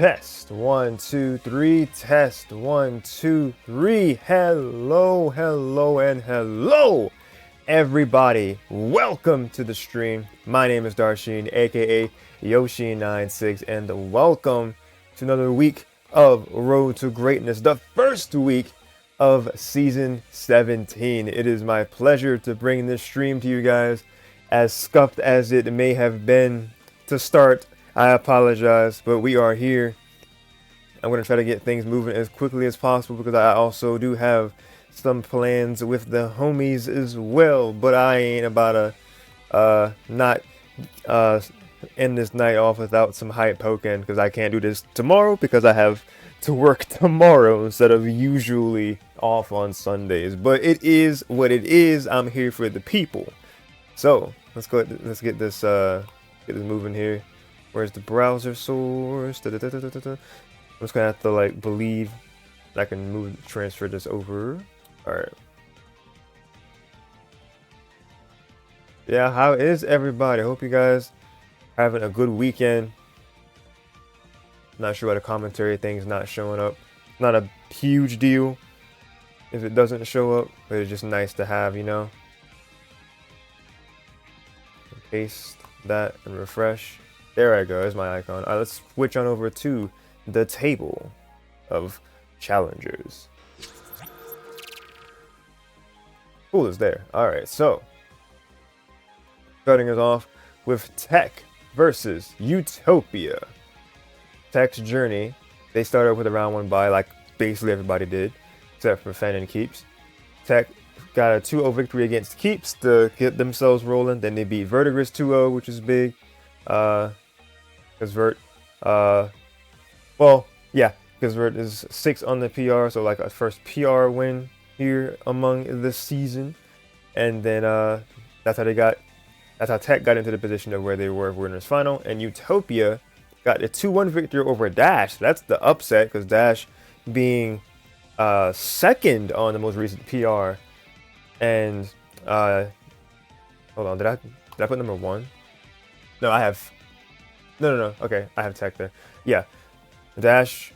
Test 1 2 3. Test 1 2 3. Hello, hello, and hello, everybody. Welcome to the stream. My name is Darshin, aka Yoshi96, and welcome to another week of Road to Greatness, the first week of Season 17. It is my pleasure to bring this stream to you guys. As scuffed as it may have been to start, I apologize, but we are here. I'm going to try to get things moving as quickly as possible because I also do have some plans with the homies as well, but I ain't about to not end this night off without some hype Pokken, because I can't do this tomorrow because I have to work tomorrow instead of usually off on Sundays. But it is what it is. I'm here for the people. So let's go. Let's get this moving here. Where's the browser source? I'm just gonna have to believe I can transfer this over. All right. Yeah, how is everybody? I hope you guys are having a good weekend. Not sure why the commentary thing's not showing up. Not a huge deal if it doesn't show up, but it's just nice to have, you know. Paste that and refresh. There I go. There's my icon. All right, let's switch on over to the table of challengers. Cool is there. All right, so starting us off with TEC versus Utopia. TEC's journey, they started with a round 1 bye like basically everybody did, except for Fen and Keeps. TEC got a 2-0 victory against Keeps to get themselves rolling. Then they beat Verdigris 2-0, which is big. Because Vert, well, yeah, because Vert is 6 on the PR, so like a first PR win here among this season. And then that's how TEC got into the position of where they were winners final. And Utopia got a 2-1 victory over Dash. That's the upset, because Dash being second on the most recent PR. And hold on, did I put number 1? No, I have no. Okay, I have TEC there. Yeah, Dash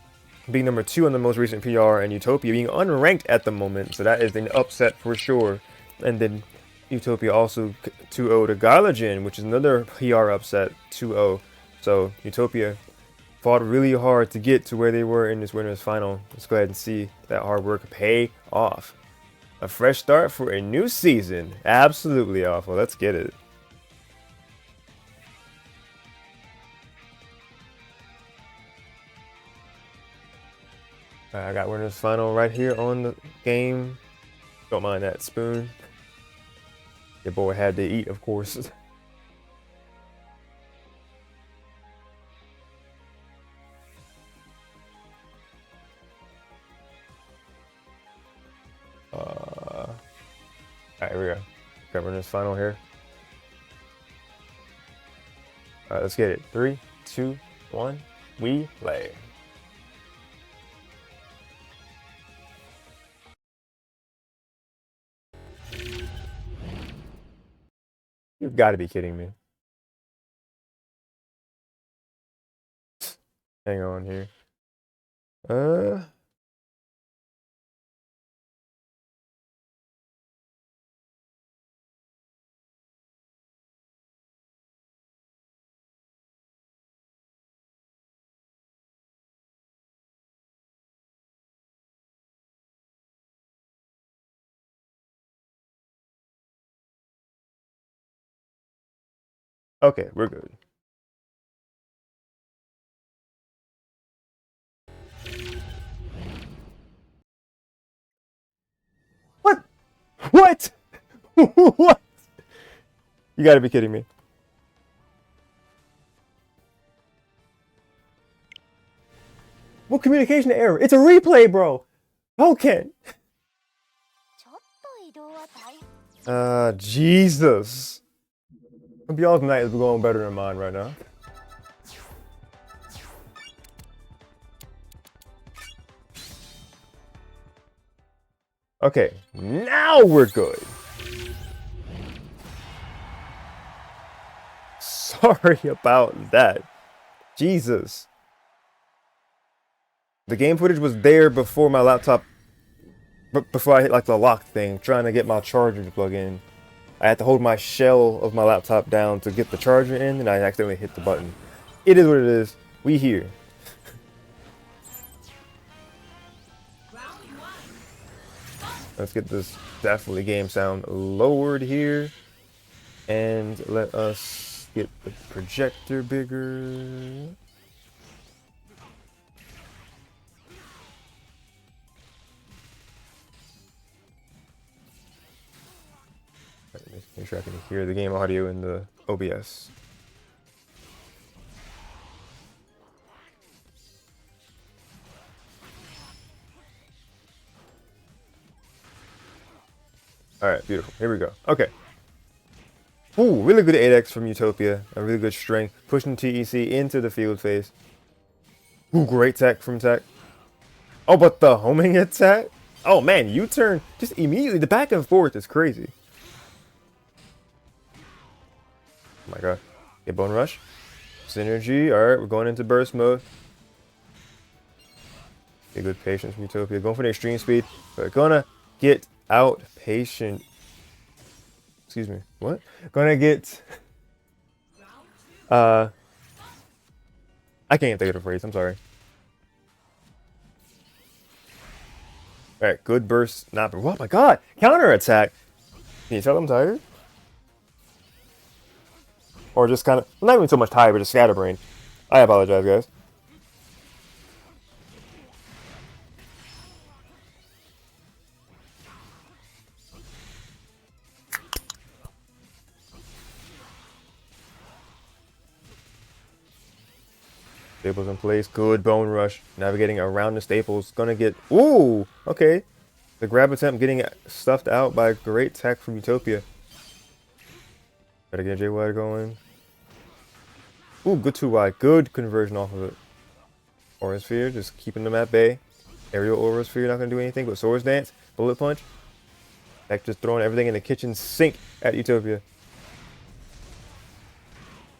being number 2 on the most recent PR, and Utopia being unranked at the moment, so that is an upset for sure. And then Utopia also 2-0 to Gylergin, which is another PR upset, 2-0. So Utopia fought really hard to get to where they were in this winners final. Let's go ahead and see that hard work pay off. A fresh start for a new season. Absolutely awful. Let's get it. I got winners final right here on the game. Don't mind that spoon. Your boy had to eat, of course. Alright, here we go. Got winners final here. Alright, let's get it. 3, 2, 1. We play. You've got to be kidding me. Hang on here. Okay, we're good. What? What? What? You gotta be kidding me. What communication error? It's a replay, bro. Pokken. Jesus. Hope y'all's night is going better than mine right now. Okay, now we're good. Sorry about that. Jesus. The game footage was there before my laptop, before I hit like the lock thing, trying to get my charger to plug in. I had to hold my shell of my laptop down to get the charger in, and I accidentally hit the button. It is what it is. We here. Let's get this definitely game sound lowered here. And let us get the projector bigger. Make sure I can hear the game audio in the OBS. Alright, beautiful. Here we go. Okay. Ooh, really good 8x from Utopia. A really good strength. Pushing TEC into the field phase. Ooh, great tech from tech. Oh, but the homing attack? Oh man, U-turn just immediately. The back and forth is crazy. Oh my god. Get bone rush. Synergy. Alright, we're going into burst mode. Get good patience from Utopia. Going for the extreme speed. We're gonna get out patient. Excuse me. What? Gonna get. I can't think of the phrase. I'm sorry. Alright, good burst. Not. Oh my god! Counter attack! Can you tell I'm tired? Or just kind of. Not even so much tired, but just scatterbrained. I apologize, guys. Staples in place. Good bone rush. Navigating around the staples. Gonna get. Ooh! Okay. The grab attempt getting stuffed out by great tech from Utopia. Gotta get J-Wide going. Ooh, good 2-wide. Good conversion off of it. Aura Sphere, just keeping them at bay. Aerial Aura Sphere, not gonna do anything but Swords Dance. Bullet Punch. Tech just throwing everything in the kitchen sink at Utopia.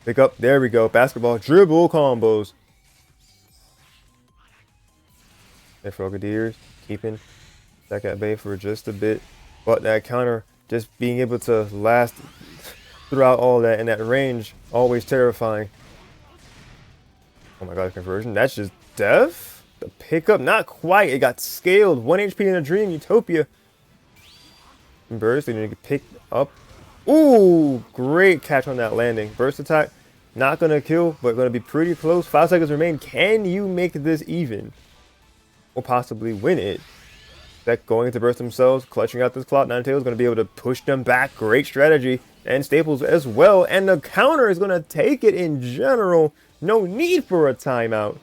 Pick up. There we go. Basketball dribble combos. There, Frogadiers. Keeping Tech at bay for just a bit. But that counter just being able to last throughout all that, and that range always terrifying. Oh my god, conversion. That's just death? The pickup, not quite. It got scaled. 1 HP in a dream. Utopia. Burst, they need to get picked up. Ooh, great catch on that landing. Burst attack, not gonna kill, but gonna be pretty close. 5 seconds remain. Can you make this even? Or possibly win it? Tech going into burst themselves, clutching out this Cloud. Ninetales is gonna be able to push them back. Great strategy. And Staples as well. And the counter is gonna take it in general. No need for a timeout.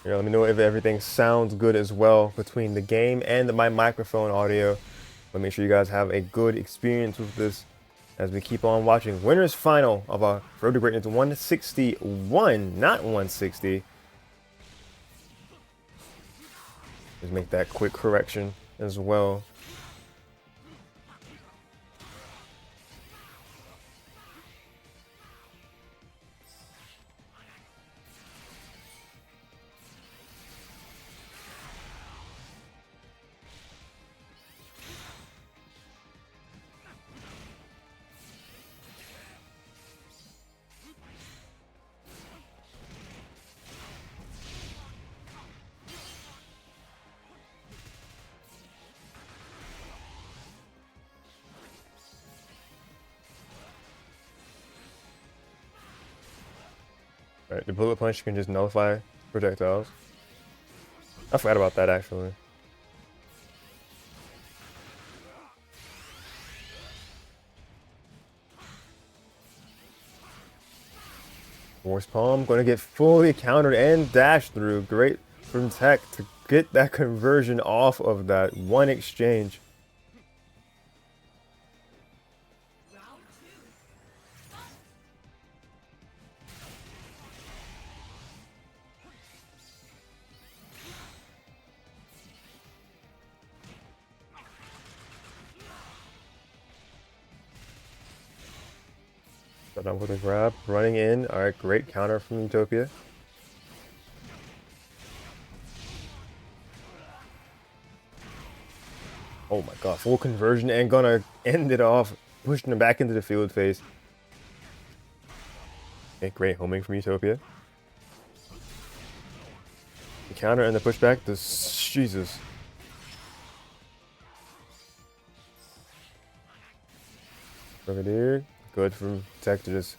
Here, let me know if everything sounds good as well between the game and my microphone audio. But make sure you guys have a good experience with this as we keep on watching. Winners final of our Road to Greatness 161, not 160. Just make that quick correction as well. Right, the bullet punch can just nullify projectiles. I forgot about that actually. Force Palm going to get fully countered and dashed through. Great from TEC to get that conversion off of that one exchange. Start off with a grab, running in. All right, great counter from Utopia. Oh my god, full conversion and gonna end it off, pushing him back into the field phase. Okay, great homing from Utopia. The counter and the pushback, Jesus. Brigadier, good from TEC to just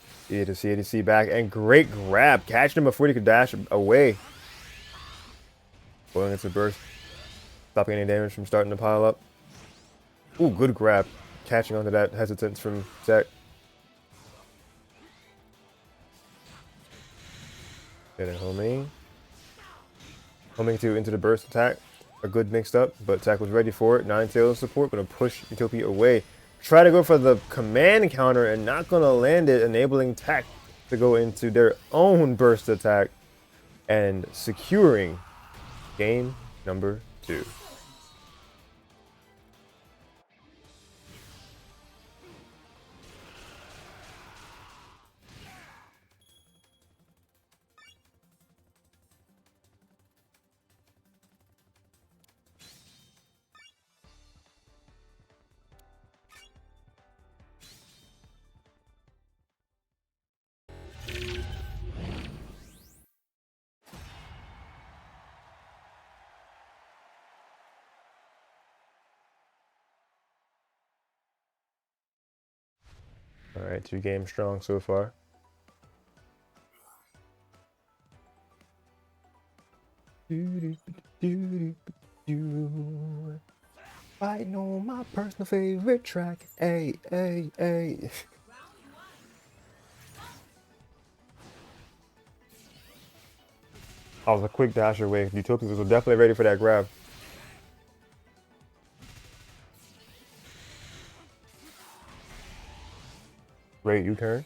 see back, and great grab, catching him before he could dash away. Going into burst, stopping any damage from starting to pile up. Ooh, good grab, catching onto that hesitance from TEC. Getting homing. Homing to into the burst attack. A good mixed up, but TEC was ready for it. Ninetales support, gonna push Utopia away. Try to go for the command counter and not gonna land it, enabling TEC to go into their own burst attack and securing game number 2. Alright, 2 games strong so far. Fighting on my personal favorite track. Ay, ay, ay. I was a quick dash away. Utopia was definitely ready for that grab. Great U-turn.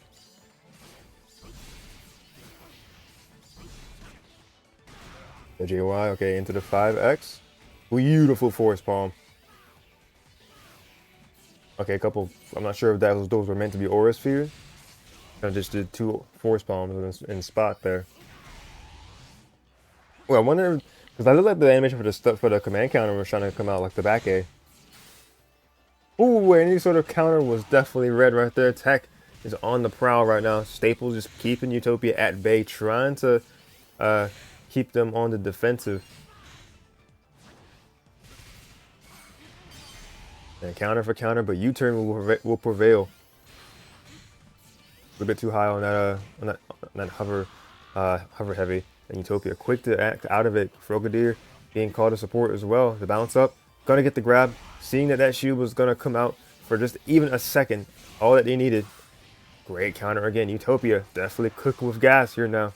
The JY, okay, into the 5X. Beautiful force palm. Okay, a couple, I'm not sure if those were meant to be aura spheres. I just did 2 force palms in spot there. Well, I wonder, because I look like the animation for the command counter was trying to come out like the back A. Ooh, any sort of counter was definitely red right there. TEC is on the prowl right now. Staples just keeping Utopia at bay, trying to keep them on the defensive. And counter for counter, but U-turn will prevail. A bit too high on that hover heavy, and Utopia quick to act out of it. Frogadier being called to support as well. The bounce up, gonna get the grab. Seeing that shield was gonna come out for just even a second, all that they needed. Great counter again. Utopia definitely cooking with gas here now.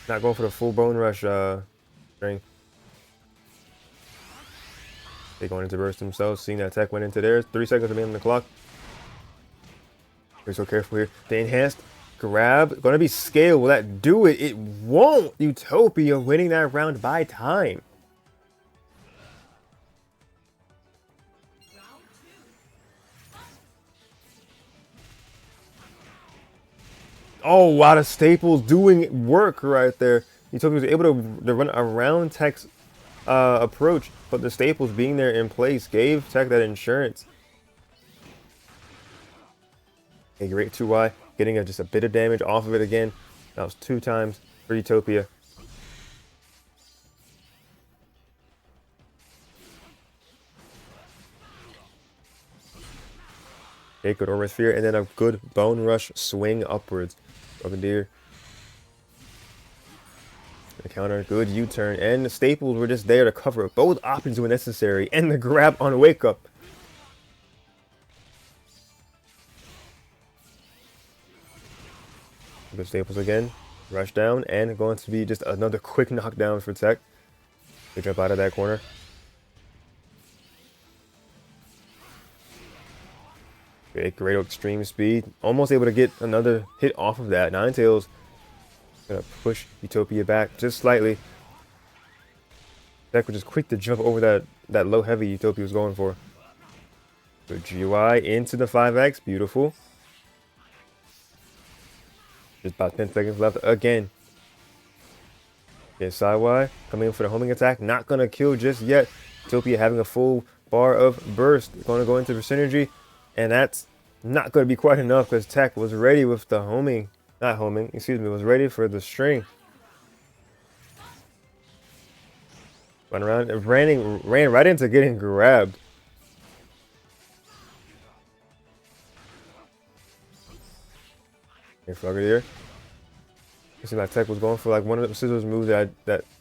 Not going for the full bone rush string. They going into burst themselves. Seeing that TEC went into theirs. 3 seconds remaining on the clock. They're so careful here. The enhanced grab. Gonna be scale. Will that do it? It won't. Utopia winning that round by time. Oh, wow, the staples doing work right there. Utopia was able to run around TEC's approach, but the staples being there in place gave TEC that insurance. A great 2Y, getting just a bit of damage off of it again. That was 2 times for Utopia. Okay, good Aura Sphere, and then a good Bone Rush swing upwards. Bugadier. The counter, good U-turn, and the staples were just there to cover. Both options were necessary, and the grab on wake up. Good staples again. Rush down, and going to be just another quick knockdown for TEC. They jump out of that corner. Great extreme speed. Almost able to get another hit off of that. Ninetales gonna push Utopia back just slightly. TEC was just quick to jump over that low heavy Utopia was going for. Good GY into the 5X. Beautiful. Just about 10 seconds left again. Okay, Sidewise coming in for the homing attack. Not going to kill just yet. Utopia having a full bar of burst. Going to go into the synergy. And that's not going to be quite enough because TEC was ready with the homing. Not homing, excuse me. Was ready for the string. Run around and ran right into getting grabbed. Hey, Frogger here. You see, like TEC was going for like one of the scissors moves that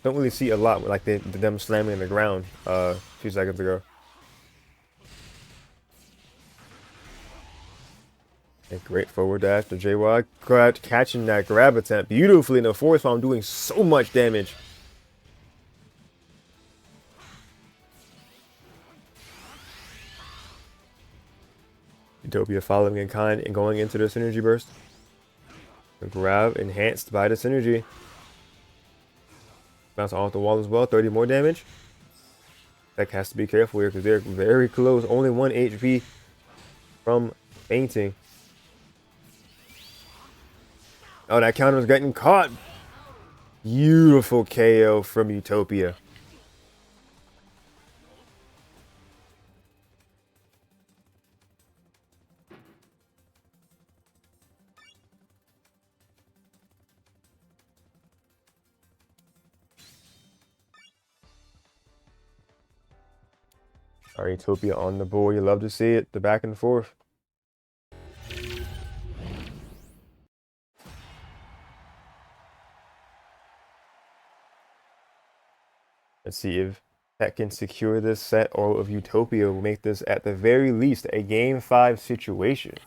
don't really see a lot, like them slamming in the ground a few seconds ago. A great forward dash to JY, catching that grab attempt beautifully in the force while I'm doing so much damage. Utopia following in kind and going into the synergy burst. The grab enhanced by the synergy. Bounce off the wall as well. 30 more damage. TEC has to be careful here because they're very close. Only 1 HP from fainting. Oh, that counter was getting caught. Beautiful KO from Utopia. All right, Utopia on the board. You love to see it. The back and forth. Let's see if TEC can secure this set, or if Utopia will make this at the very least a Game 5 situation.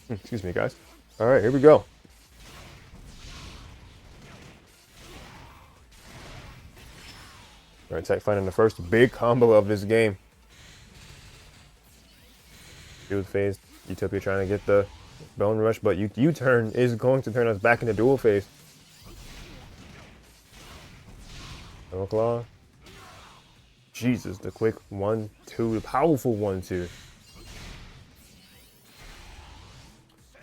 Excuse me, guys. All right, here we go. All right, TEC finding the first big combo of this game. Shield phase. Utopia trying to get the bone rush, but U-turn is going to turn us back into dual phase. Double claw. Jesus, the quick 1-2, the powerful 1-2.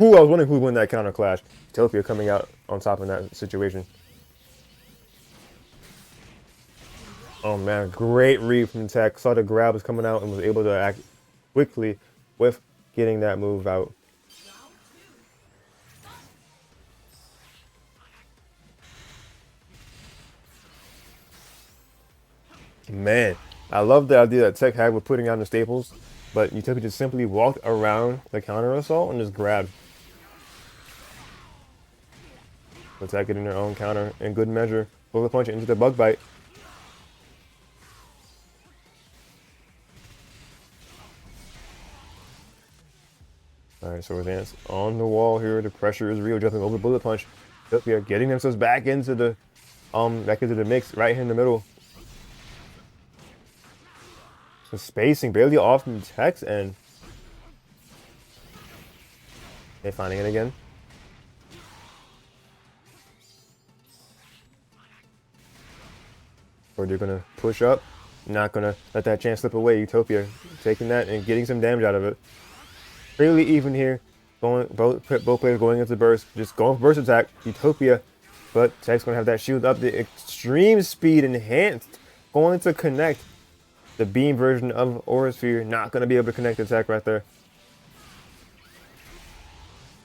Ooh, I was wondering who would win that counter clash. Utopia coming out on top in that situation. Oh man, great read from TEC. Saw the grab was coming out and was able to act quickly with getting that move out. Man, I love the idea that TEC had with putting on the staples, but Utopia just simply walked around the counter assault and just grabbed. TEC getting their own counter in good measure. Bullet punch into the bug bite. Alright, so advance on the wall here. The pressure is real, jumping over bullet punch. Utopia getting themselves back into the mix right here in the middle. The spacing barely off from TEC's end. They're finding it again. Or they're gonna push up. Not gonna let that chance slip away. Utopia taking that and getting some damage out of it. Fairly even here. both players going into burst, just going for burst attack. Utopia, but TEC's gonna have that shield up. The extreme speed enhanced, going to connect. The beam version of Aura Sphere not gonna be able to connect the attack right there.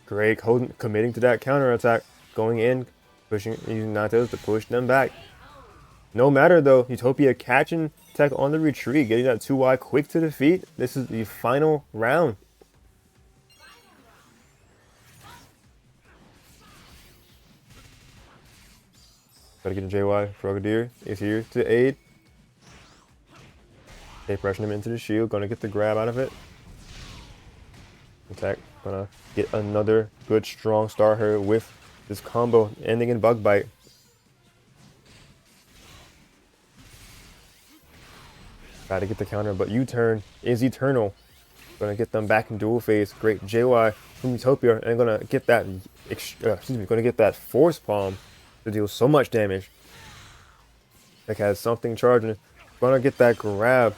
Great, committing to that counter attack, going in, pushing, using Ninetales to push them back. No matter though, Utopia catching TEC on the retreat, getting that 2Y quick to defeat. This is the final round. Gotta get a JY. Frogadier is here to aid. They pressing him into the shield, gonna get the grab out of it. Attack, gonna get another good strong star here with this combo ending in Bug Bite. Gotta get the counter, but U-turn is eternal. Gonna get them back in dual phase. Great JY from Utopia, and gonna get that gonna get that force palm to deal so much damage. TEC has something charging. Gonna get that grab.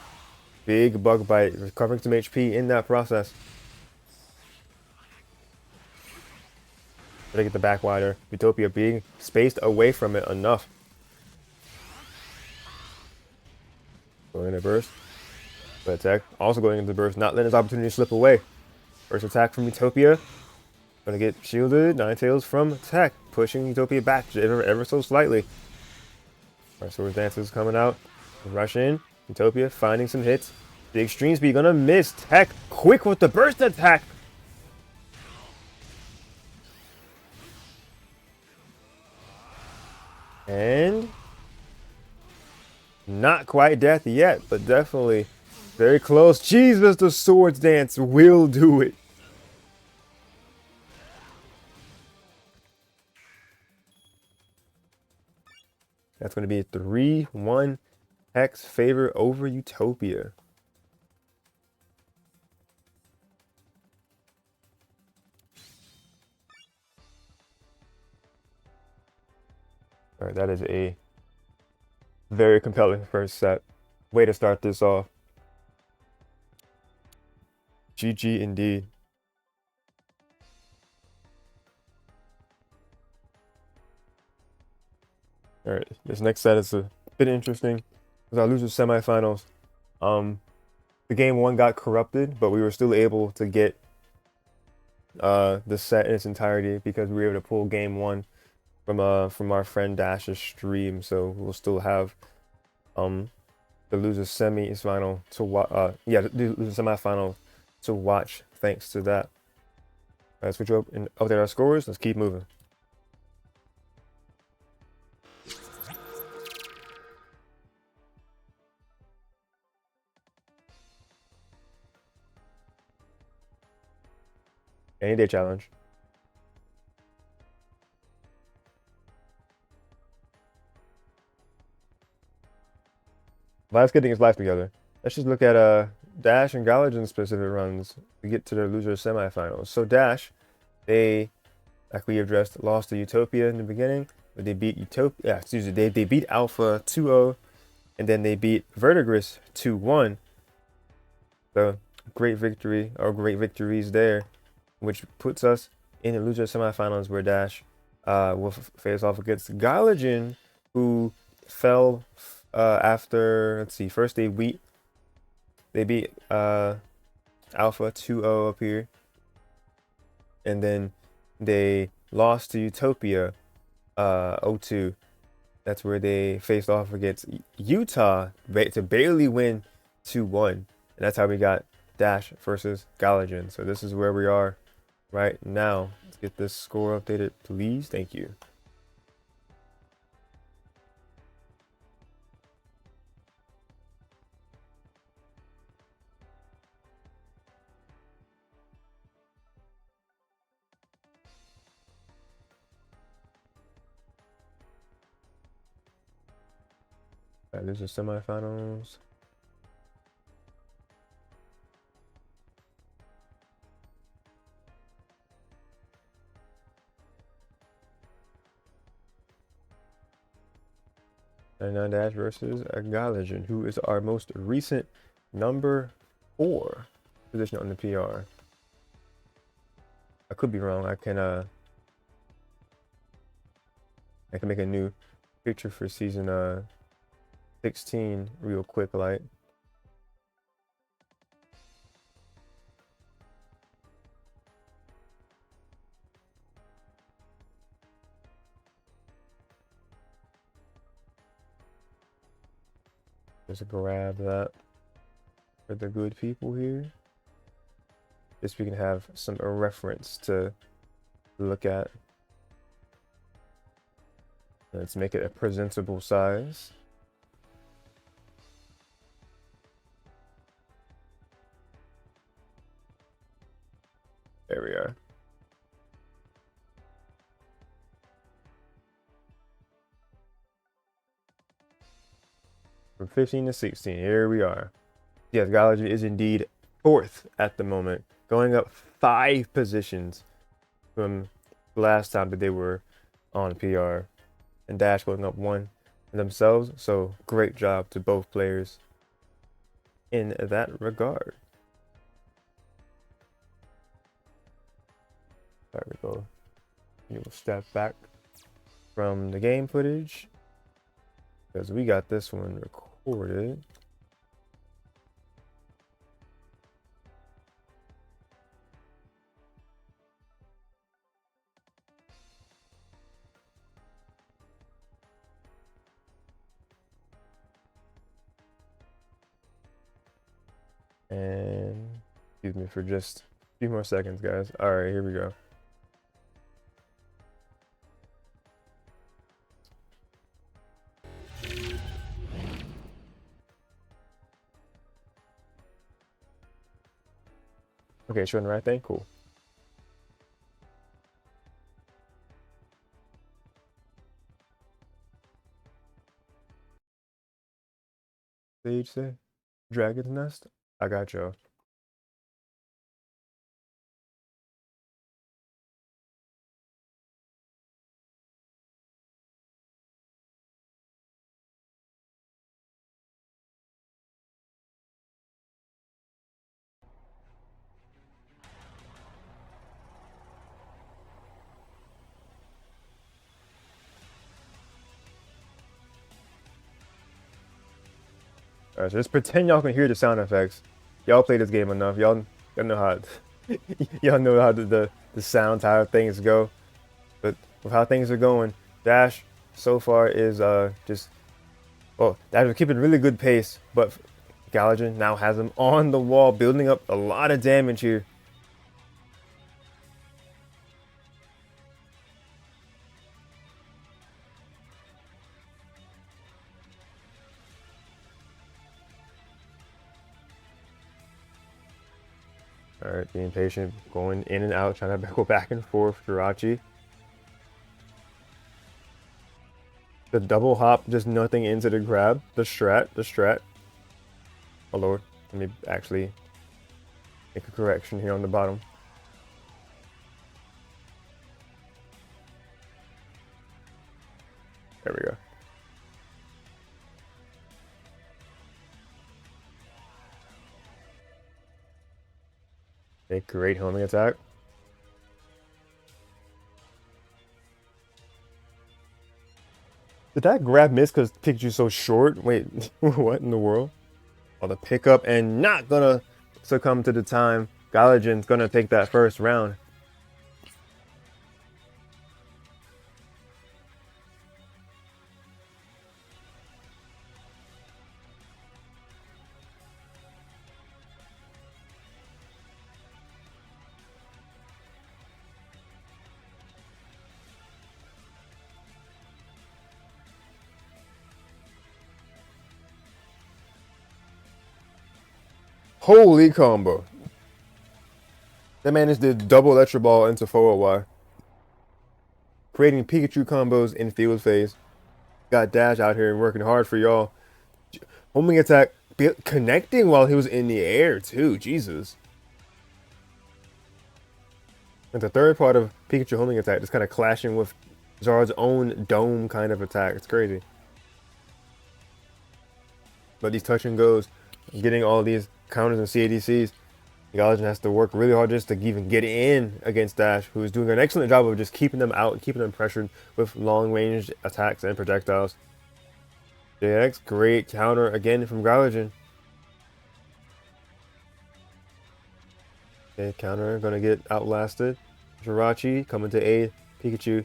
Big Bug Bite, recovering some HP in that process. Gotta get the back wider. Utopia being spaced away from it enough. Going into burst. But TEC also going into burst, not letting his opportunity slip away. First attack from Utopia. Gonna get shielded. Ninetales from TEC, pushing Utopia back ever so slightly. Alright, Swords Dances coming out. Rush in. Utopia finding some hits. The extreme speed gonna miss. TEC quick with the burst attack. And not quite death yet, but definitely very close. Jesus, the Swords Dance will do it. That's going to be a 3-1 TEC's favor over Utopia. All right, that is a very compelling first set. Way to start this off. GG indeed. All right, this next set is a bit interesting. It's our loser semifinals. The game one got corrupted, but we were still able to get the set in its entirety because we were able to pull game one from our friend Dash's stream. So we'll still have the loser semi-final to watch. The loser semifinal to watch thanks to that. Let's switch up and update our scores. Let's keep moving. Any day challenge. Vlad's getting his life together. Let's just look at Dash and Gylergin specific runs to get to their loser semifinals. So Dash, they, like we addressed, lost to Utopia in the beginning, but they beat Utopia. They beat Alpha 2-0, and then they beat Vertigris 2-1. So great victory, or great victories there, which puts us in the loser semifinals where Dash will face off against Gylergin, who fell after, let's see, first they beat Alpha 2-0 up here, and then they lost to Utopia 0-2. That's where they faced off against Utah to barely win 2-1, and that's how we got Dash versus Gylergin. So this is where we are right now. Let's get this score updated, please. Thank you. All right, this is semifinals. And Dash versus Gylergin, who is our most recent number 4 position on the PR. I could be wrong. I can make a new picture for season 16 real quick, like. Just grab that for the good people here. Just so we can have some reference to look at. Let's make it a presentable size. There we are. From 15 to 16, here we are. Yes, Gylergin is indeed 4th at the moment, going up 5 positions from last time that they were on PR, and Dash going up 1 themselves. So great job to both players in that regard. There we go. You will step back from the game footage because we got this one recorded. And excuse me for just a few more seconds, guys. All right, here we go. Okay, showing the right thing. Cool. Sage say, Dragon's Nest. I got y'all. Alright, so just pretend y'all can hear the sound effects. Y'all play this game enough. Y'all know how y'all know how the sounds, how things go. But with how things are going, Dash so far is just, well, Dash is keeping really good pace, but Gylergin now has him on the wall, building up a lot of damage here. Alright, being patient, going in and out, trying to go back and forth. Jirachi. The double hop, just nothing into the grab. The strat. Oh lord, let me actually make a correction here on the bottom. There we go. A great homing attack. Did that grab miss because Pikachu's so short? Wait, what in the world? Oh, the pickup and not gonna succumb to the time. Gylergin's gonna take that first round. Holy combo. That man just did double Electro Ball into forward Y. Creating Pikachu combos in field phase. Got Dash out here working hard for y'all. Homing attack connecting while he was in the air too. Jesus. And the third part of Pikachu homing attack just kind of clashing with Zard's own dome kind of attack. It's crazy. But these touch and goes, getting all these counters and CADCs. Gylergin has to work really hard just to even get in against Dash, who is doing an excellent job of just keeping them out and keeping them pressured with long-range attacks and projectiles. JX, great counter again from Gylergin. Okay, counter, gonna get outlasted. Jirachi coming to aid Pikachu.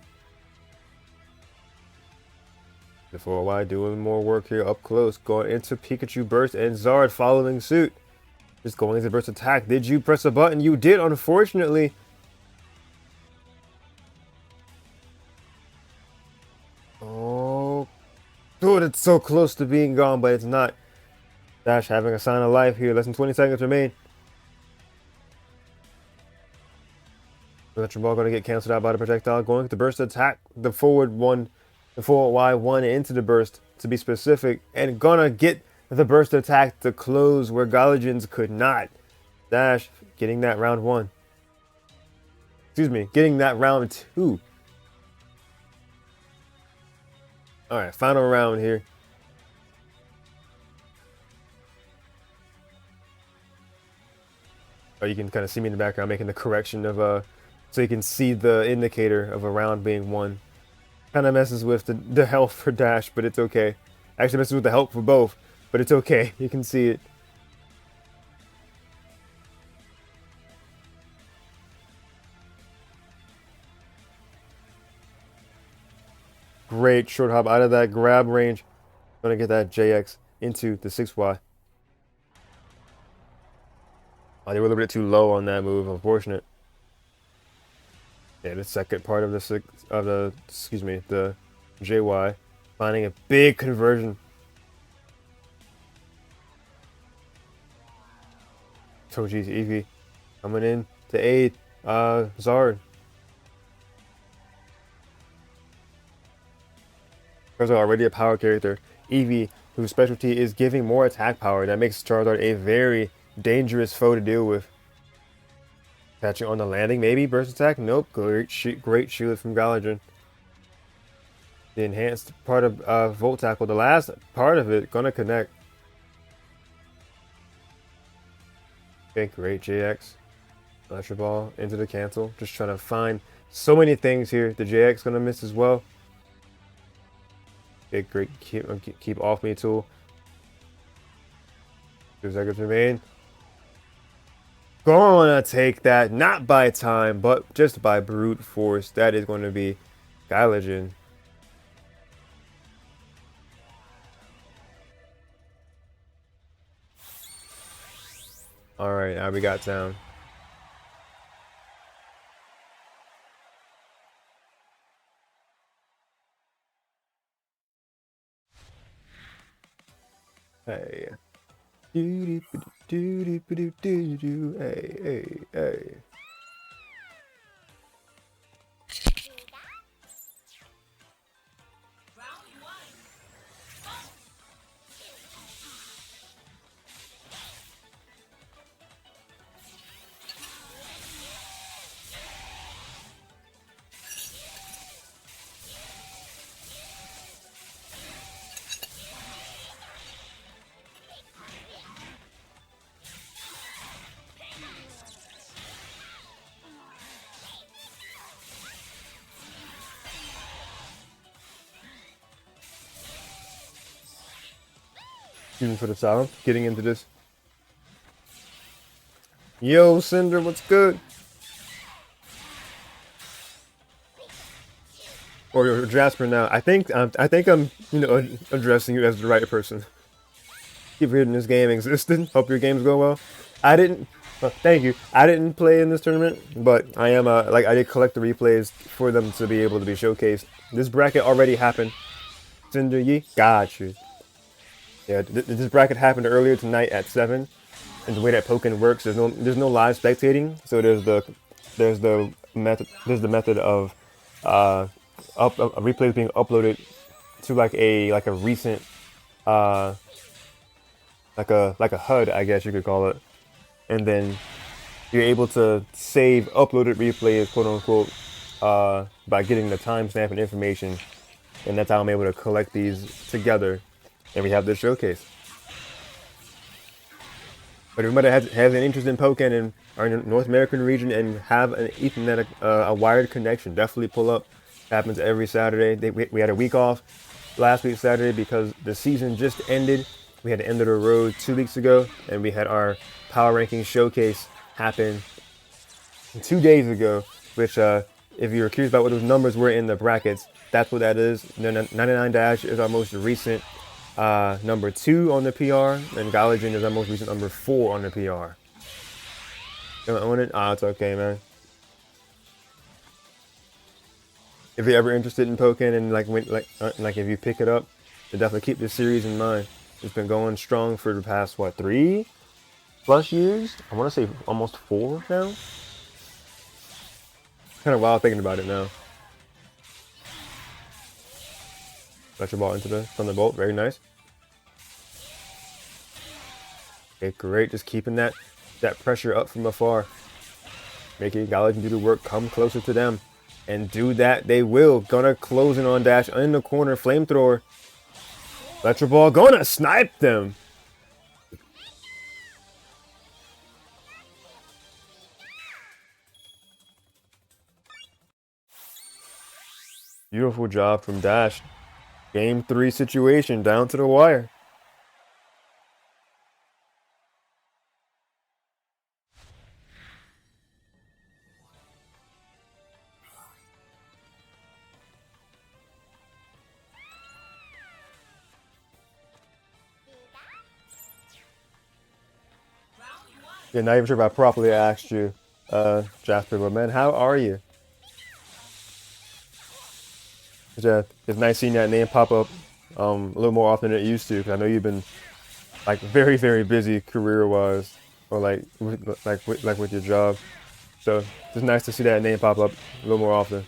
The 4Y doing more work here up close, going into Pikachu Burst and Zard following suit. Just going into burst attack. Did you press a button? You did, unfortunately. Oh, dude, it's so close to being gone, but it's not. Dash having a sign of life here. Less than 20 seconds remain. Electric Ball going to get canceled out by the projectile. Going to burst attack. The forward Y1 into the burst, to be specific. And gonna get the burst attack to close where Gylergin's could not. Dash getting that round 1. Excuse me, getting that round 2. Alright, final round here. Oh, you can kind of see me in the background making the correction of so you can see the indicator of a round being won. Kind of messes with the health for Dash, but it's okay. Actually messes with the health for both, but it's okay. You can see it. Great short hop out of that grab range. Gonna get that JX into the 6Y. Oh, they were a little bit too low on that move, unfortunate. Yeah, the second part of the JY, finding a big conversion. Toji's Eevee coming in to aid Zard. Charizard already a power character. Eevee, whose specialty is giving more attack power, that makes Charizard a very dangerous foe to deal with. Catching on the landing, maybe burst attack. Nope. Great shield from Gylergin. The enhanced part of Volt Tackle, the last part of it, gonna connect. Okay, great JX. Electric Ball into the cancel. Just trying to find so many things here. The JX gonna miss as well. Okay, great. Keep off me tool. 2 seconds remain. Gonna take that, not by time, but just by brute force. That is going to be Gylergin. Alright, now we got down. Hey. Hey, hey, hey. Even for the sound, getting into this. Yo, Cinder, what's good? Or Jasper now. I think I'm addressing you as the right person. Keep hearing this game existed. Hope your games go well. I didn't. Thank you. I didn't play in this tournament, but I am I did collect the replays for them to be able to be showcased. This bracket already happened. Cinder Yi, got you. Yeah, this bracket happened earlier tonight at 7, and the way that Pokken works, there's no live spectating, so there's the method of replays being uploaded to like a recent like a HUD, I guess you could call it, and then you're able to save uploaded replays, quote unquote, by getting the timestamp and information, and that's how I'm able to collect these together. And we have this showcase. But everybody has an interest in Pokken in our North American region and have an Ethernet, a wired connection, definitely pull up. Happens every Saturday. We had a week off last week Saturday because the season just ended. We had the end of the road 2 weeks ago, and we had our power ranking showcase happen 2 days ago. Which, if you're curious about what those numbers were in the brackets, that's what that is. 99 Dash is our most recent number 2 on the PR, and Gylergin is our most recent number 4 on the PR. Don't own it? Ah, it's okay, man. If you're ever interested in Pokken and like if you pick it up, then definitely keep this series in mind. It's been going strong for the past what 3+ years? I want to say almost 4 now. Kind of wild thinking about it now. Let your ball into the thunderbolt. Very nice. Okay, great. Just keeping that pressure up from afar. Making Gylergin do the work. Come closer to them. And do that they will. Gonna close in on Dash in the corner. Flamethrower. Electro Ball gonna snipe them. Beautiful job from Dash. Game 3 situation down to the wire. Yeah, not even sure if I properly asked you, Jasper, but man, how are you? Yeah, it's nice seeing that name pop up a little more often than it used to, because I know you've been like very, very busy career-wise, or like with your job. So it's nice to see that name pop up a little more often.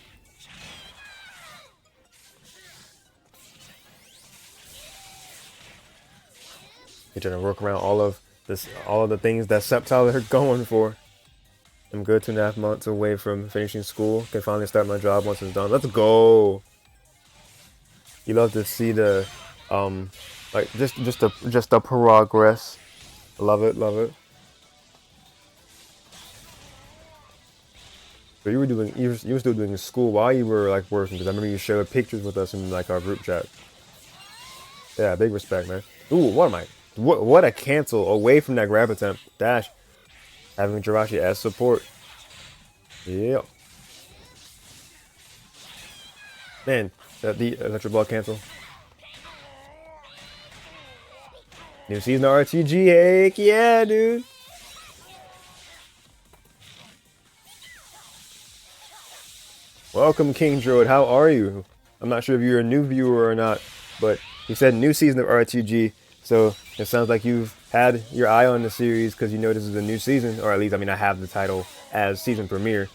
You're trying to work around all of the things that S17 are going for. I'm good 2.5 months away from finishing school. Can finally start my job once it's done. Let's go. You love to see the like just the progress. Love it, love it. So you were still doing school while you were like working, because I remember you showed pictures with us in like our group chat. Yeah, big respect, man. Ooh, what am I? What a cancel away from that grab attempt. Dash. Having Jirachi as support. Yeah. Man, the electric ball cancel. New season of RTG, heck yeah, dude. Welcome, King Droid. How are you? I'm not sure if you're a new viewer or not, but you said new season of RTG, so it sounds like you've had your eye on the series because you know this is a new season, or at least, I mean, I have the title as season premiere.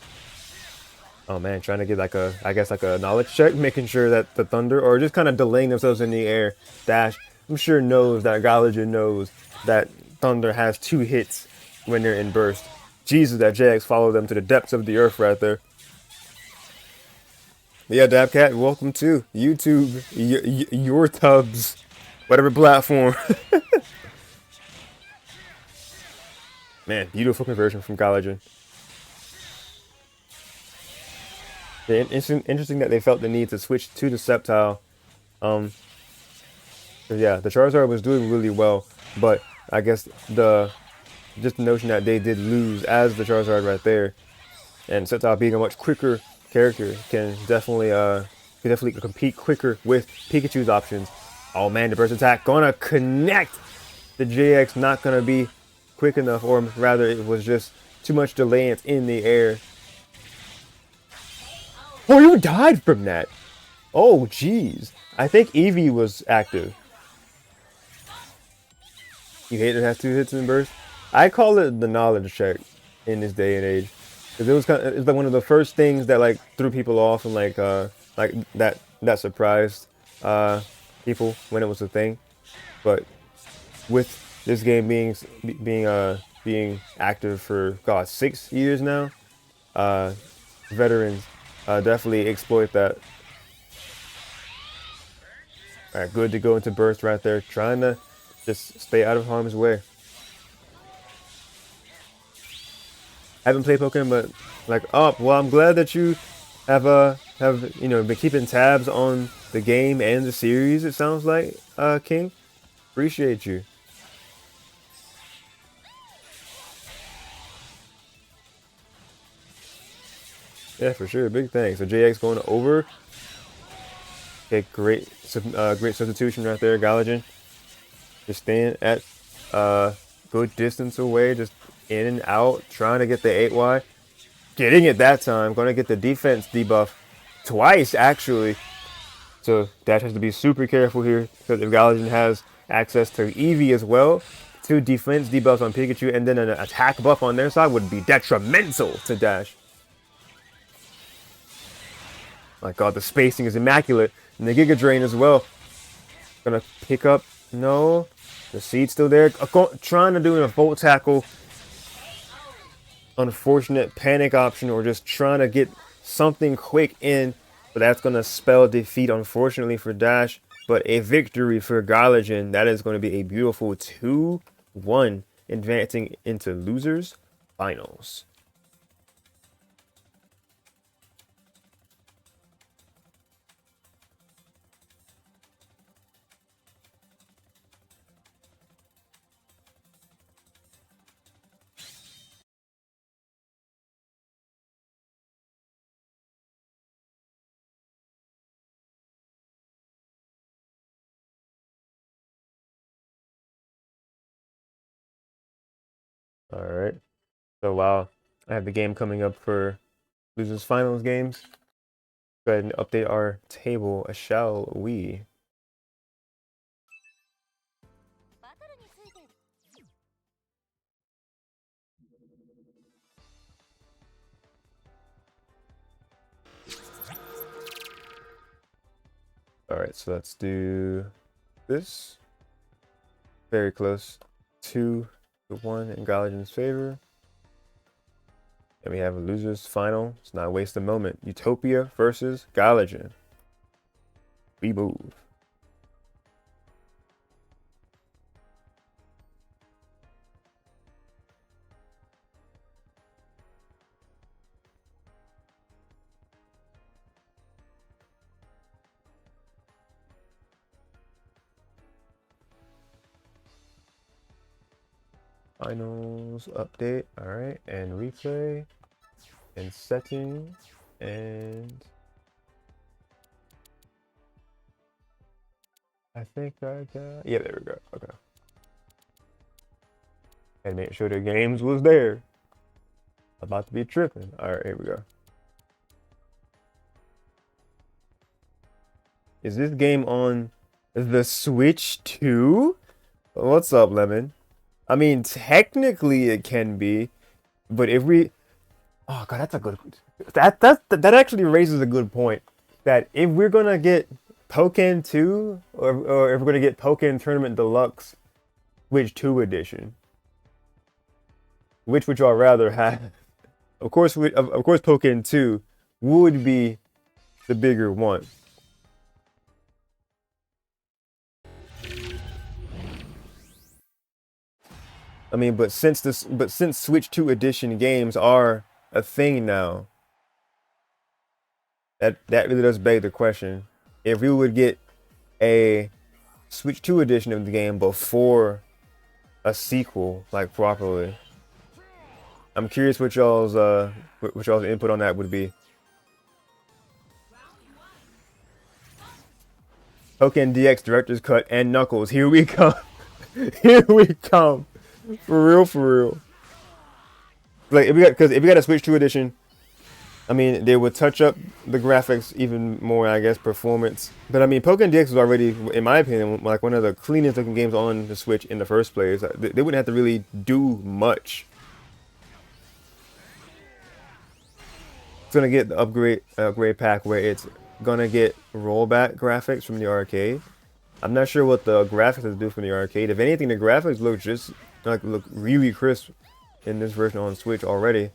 Oh man, trying to get like I guess like a knowledge check, making sure that the Thunder, or just kind of delaying themselves in the air. Dash, I'm sure knows that Gylergin knows that Thunder has 2 hits when they're in burst. Jesus, that JX followed them to the depths of the earth right there. Yeah, Dabcat, welcome to YouTube, your tubs, whatever platform. Man, beautiful conversion from Gylergin. Yeah, interesting that they felt the need to switch to the Sceptile. Yeah, the Charizard was doing really well, but I guess just the notion that they did lose as the Charizard right there, and Sceptile being a much quicker character can definitely compete quicker with Pikachu's options. Oh man, the burst attack gonna connect. The JX not gonna be quick enough, or rather it was just too much delayance in the air. Oh, you died from that. Oh jeez, I think Eevee was active. You hate it has 2 hits in burst. I call it the knowledge check in this day and age. Because it's like one of the first things that like threw people off, and like that surprised people when it was a thing. But with this game being active for 6 years now, veterans definitely exploit that. All right, good to go into burst right there, trying to just stay out of harm's way. haven't played Pokken, but like, oh, well, I'm glad that you have been keeping tabs on the game and the series. It sounds like, King. Appreciate you. Yeah, for sure. Big thanks. So JX going over. Okay, great substitution right there, Gylergin. Just staying at good distance away, just in and out, trying to get the 8Y. Getting it that time. Going to get the defense debuff twice, actually. So Dash has to be super careful here, because if Gylergin has access to Eevee as well, 2 defense debuffs on Pikachu and then an attack buff on their side would be detrimental to Dash. My god, the spacing is immaculate. And the Giga Drain as well. Gonna pick up. No. The seed's still there. Trying to do a Volt Tackle. Unfortunate panic option, or just trying to get something quick in. But that's gonna spell defeat, unfortunately, for Dash. But a victory for Gylergin. That is going to be a beautiful 2-1, advancing into losers finals. All right. So while I have the game coming up for losers finals games, go ahead and update our table, shall we? All right, so let's do this. Very close. 2-1 in Gylergin's favor. And we have a losers final. Let's not waste a moment. Utopia versus Gylergin. We move. Finals update. All right, and replay and settings and I think I got, yeah, there we go. Okay. And make sure the games was there. About to be tripping. All right, here we go. Is this game on the Switch too? What's up, Lemon? I mean, technically it can be, but if we, oh god, that's a good, that actually raises a good point. That if we're gonna get Pokken 2, or if we're gonna get Pokken Tournament Deluxe, Switch 2 edition, which would y'all rather have? Of course, Pokken 2 would be the bigger one. I mean, but since Switch 2 edition games are a thing now, that really does beg the question. If we would get a Switch 2 edition of the game before a sequel, like properly, I'm curious what y'all's input on that would be. Pokken DX Director's Cut and Knuckles. Here we come. Here we come. For real, for real. Like if we got a Switch 2 edition, I mean they would touch up the graphics even more, I guess, performance. But I mean Pokken DX was already, in my opinion, like one of the cleanest looking games on the Switch in the first place. They wouldn't have to really do much. It's gonna get the upgrade pack where it's gonna get rollback graphics from the arcade. I'm not sure what the graphics will do from the arcade. If anything, the graphics look really crisp in this version on Switch already.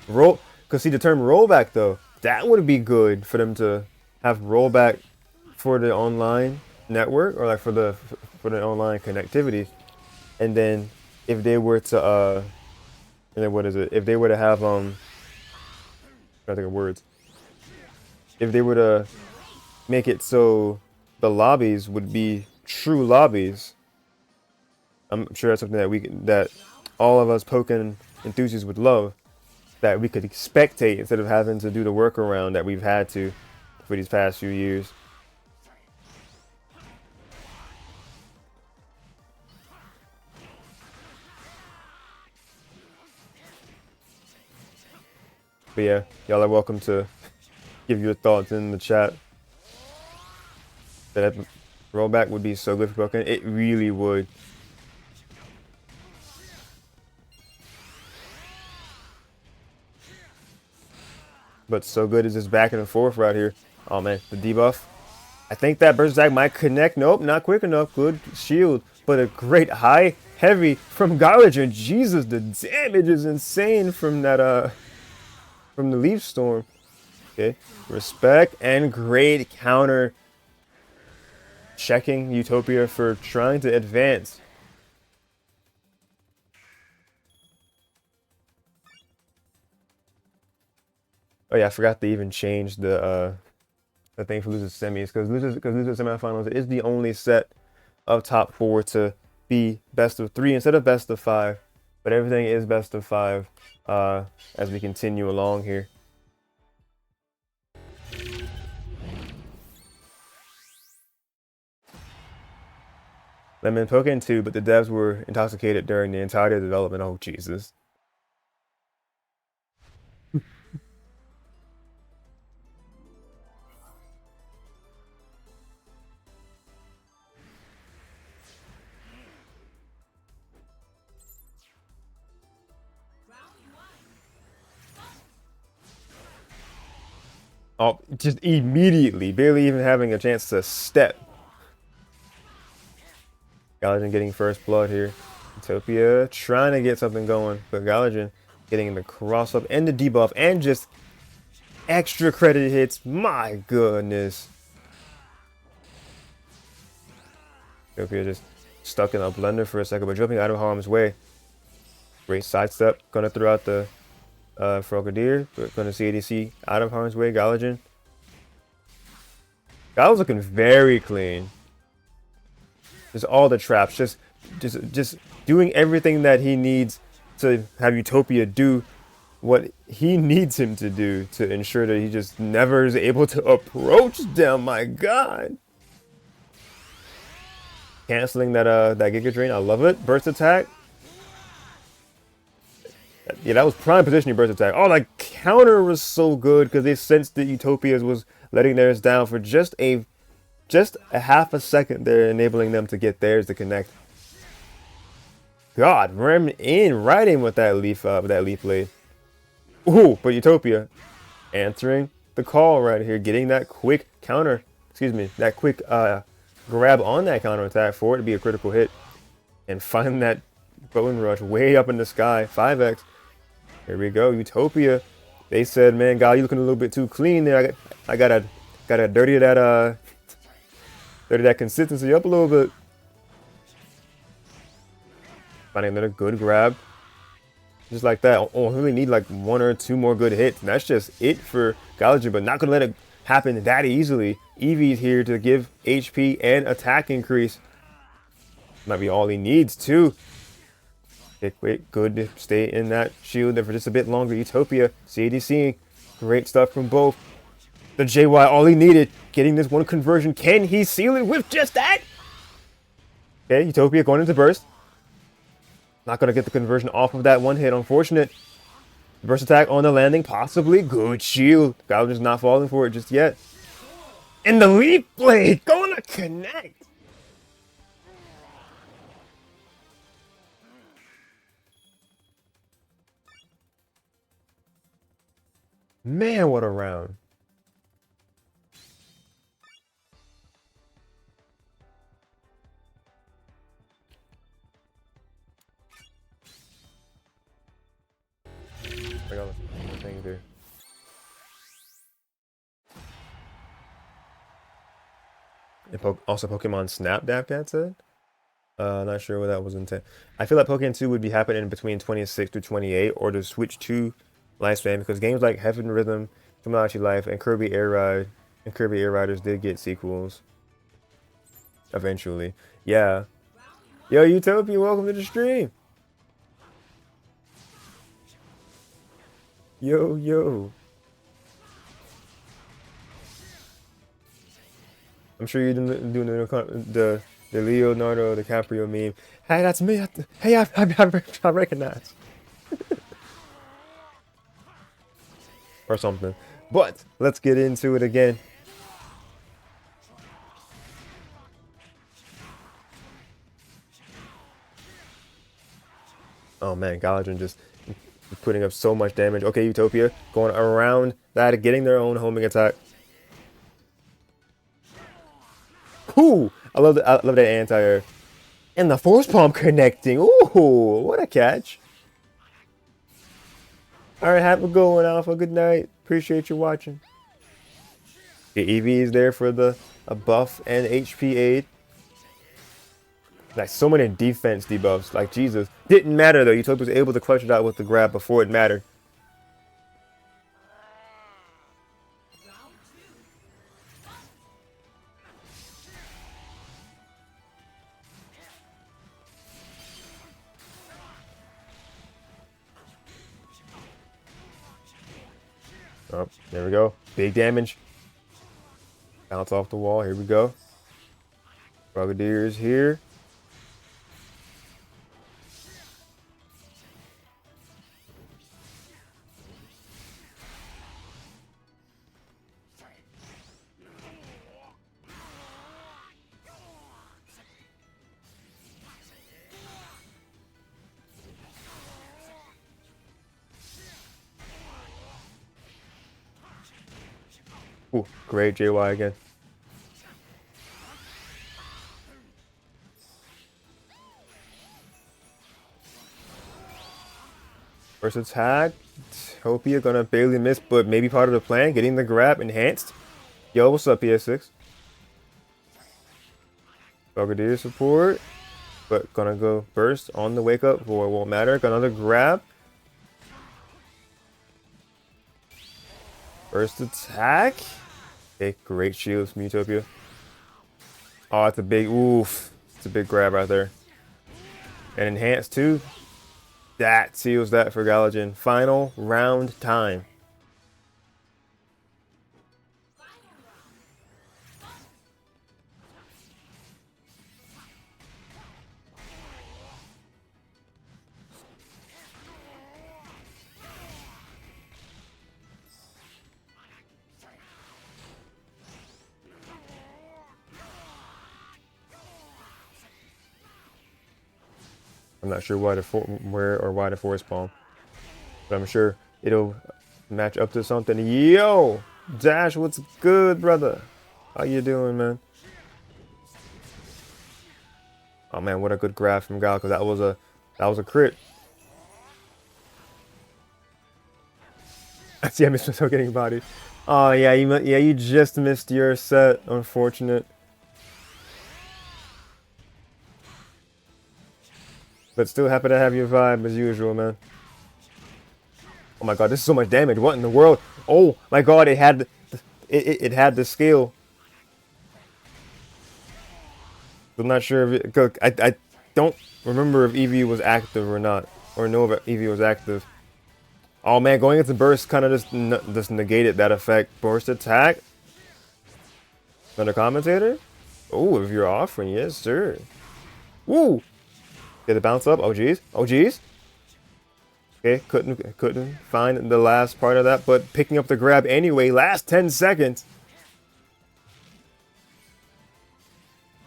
Cause see the term rollback though, that would be good for them to have rollback for the online network, or like for the online connectivity. And then if they were to And then what is it? If they were to have I think of words. If they were to make it so the lobbies would be true lobbies, I'm sure that's something that that all of us Pokken enthusiasts would love. That we could spectate instead of having to do the workaround that we've had to for these past few years. But yeah, y'all are welcome to give your thoughts in the chat. That rollback would be so good for Pokken. It really would. But so good is this back and forth right here. Oh man, the debuff. I think that burst attack might connect. Nope, not quick enough. Good shield, but a great high heavy from Gylergin. Jesus, the damage is insane from that from the Leaf Storm. Okay, respect and great counter. Checking Utopia for trying to advance. Oh yeah, I forgot to even change the thing for losers semis because losers semifinals is the only set of top 4 to be best of 3 instead of best of 5. But everything is best of 5 as we continue along here. Lemon Pokken 2, but the devs were intoxicated during the entire development. Oh Jesus. Oh, just immediately, barely even having a chance to step. Gylergin getting first blood here. Utopia trying to get something going, but Gylergin getting the cross up and the debuff and just extra credit hits. My goodness. Utopia just stuck in a blender for a second, but jumping out of harm's way. Great sidestep. Gonna throw out the Frogadier, but gonna see ADC out of harm's way. Gylergin. That was looking very clean. Just all the traps, just doing everything that he needs to have Utopia do what he needs him to do to ensure that he just never is able to approach them. My God. Canceling that that Giga Drain. I love it. Burst attack. Yeah, that was prime positioning burst attack. Oh, that counter was so good because they sensed that Utopia's was letting theirs down for just a half a second there, enabling them to get theirs to connect. God, ram right in with that leaf blade. Ooh, but Utopia answering the call right here, getting that quick counter. Excuse me, that quick grab on that counter attack for it to be a critical hit, and finding that bone rush way up in the sky. 5x. Here we go, Utopia. They said, man, God, you looking a little bit too clean there. I gotta dirty that consistency up a little bit. Finding another good grab. Just like that. Oh, really need like 1 or 2 more good hits. And that's just it for Gylergin, but not gonna let it happen that easily. Eevee's here to give HP and attack increase. Might be all he needs too. Wait, good to stay in that shield there for just a bit longer. Utopia, CADC, great stuff from both. The JY, all he needed, getting this one conversion. Can he seal it with just that? Okay, Utopia going into burst. Not going to get the conversion off of that one hit, unfortunate. Burst attack on the landing, possibly. Good shield. Gylergin's not falling for it just yet. And the leaf blade going to connect. Man, what a round. I got the thing there. And also Pokemon Snap, Dapcat said? Not sure what that was intent. I feel like Pokken 2 would be happening between 26 to 28, or to switch to lifespan, because games like Heaven Rhythm, Tomodachi Life, and Kirby Air Ride and Kirby Air Riders did get sequels eventually. Yeah. Yo, Utopia, welcome to the stream. Yo, yo. I'm sure you're doing the Leonardo DiCaprio meme. Hey, that's me. Hey, I recognize. Or something. But let's get into it again. Oh man, Gylergin just putting up so much damage. Okay, Utopia going around that, getting their own homing attack. Ooh, I love that anti-air. And the force palm connecting. Ooh, what a catch. Alright, have a good one, Alpha. Good night. Appreciate you watching. The EV is there for the a buff and HP aid. Like, so many defense debuffs. Like, Jesus. Didn't matter, though. Utopia was able to clutch it out with the grab before it mattered. Oh, there we go. Big damage. Bounce off the wall. Here we go. Brigadier is here. Ooh, great JY again. First attack. Utopia gonna barely miss, but maybe part of the plan. Getting the grab enhanced. Yo, what's up, PS6? Brigadier support. But gonna go burst on the wake up, or it won't matter. Got another grab. First attack. Okay, great shields from Utopia. Oh, it's a big oof. It's a big grab right there. And enhanced too. That seals that for Gylergin. Final round time. I'm not sure why why the force palm, but I'm sure it'll match up to something. Yo, Dash, what's good, brother? How you doing, man? Oh man, what a good grab from Gal, because that was a crit. I see, I missed myself getting bodied. Oh yeah, you just missed your set. Unfortunate. But still happy to have your vibe as usual, man. Oh my god, this is so much damage. What in the world? Oh my god, it had the skill. I'm not sure if it, I don't remember if EV was active or not, or know if EV was active. Oh man, going into burst kind of just negated that effect. Burst attack. Another commentator. Oh, if you're offering, yes sir. Woo! Get the bounce up. Oh geez. Oh geez. Okay, couldn't find the last part of that, but picking up the grab anyway. Last 10 seconds.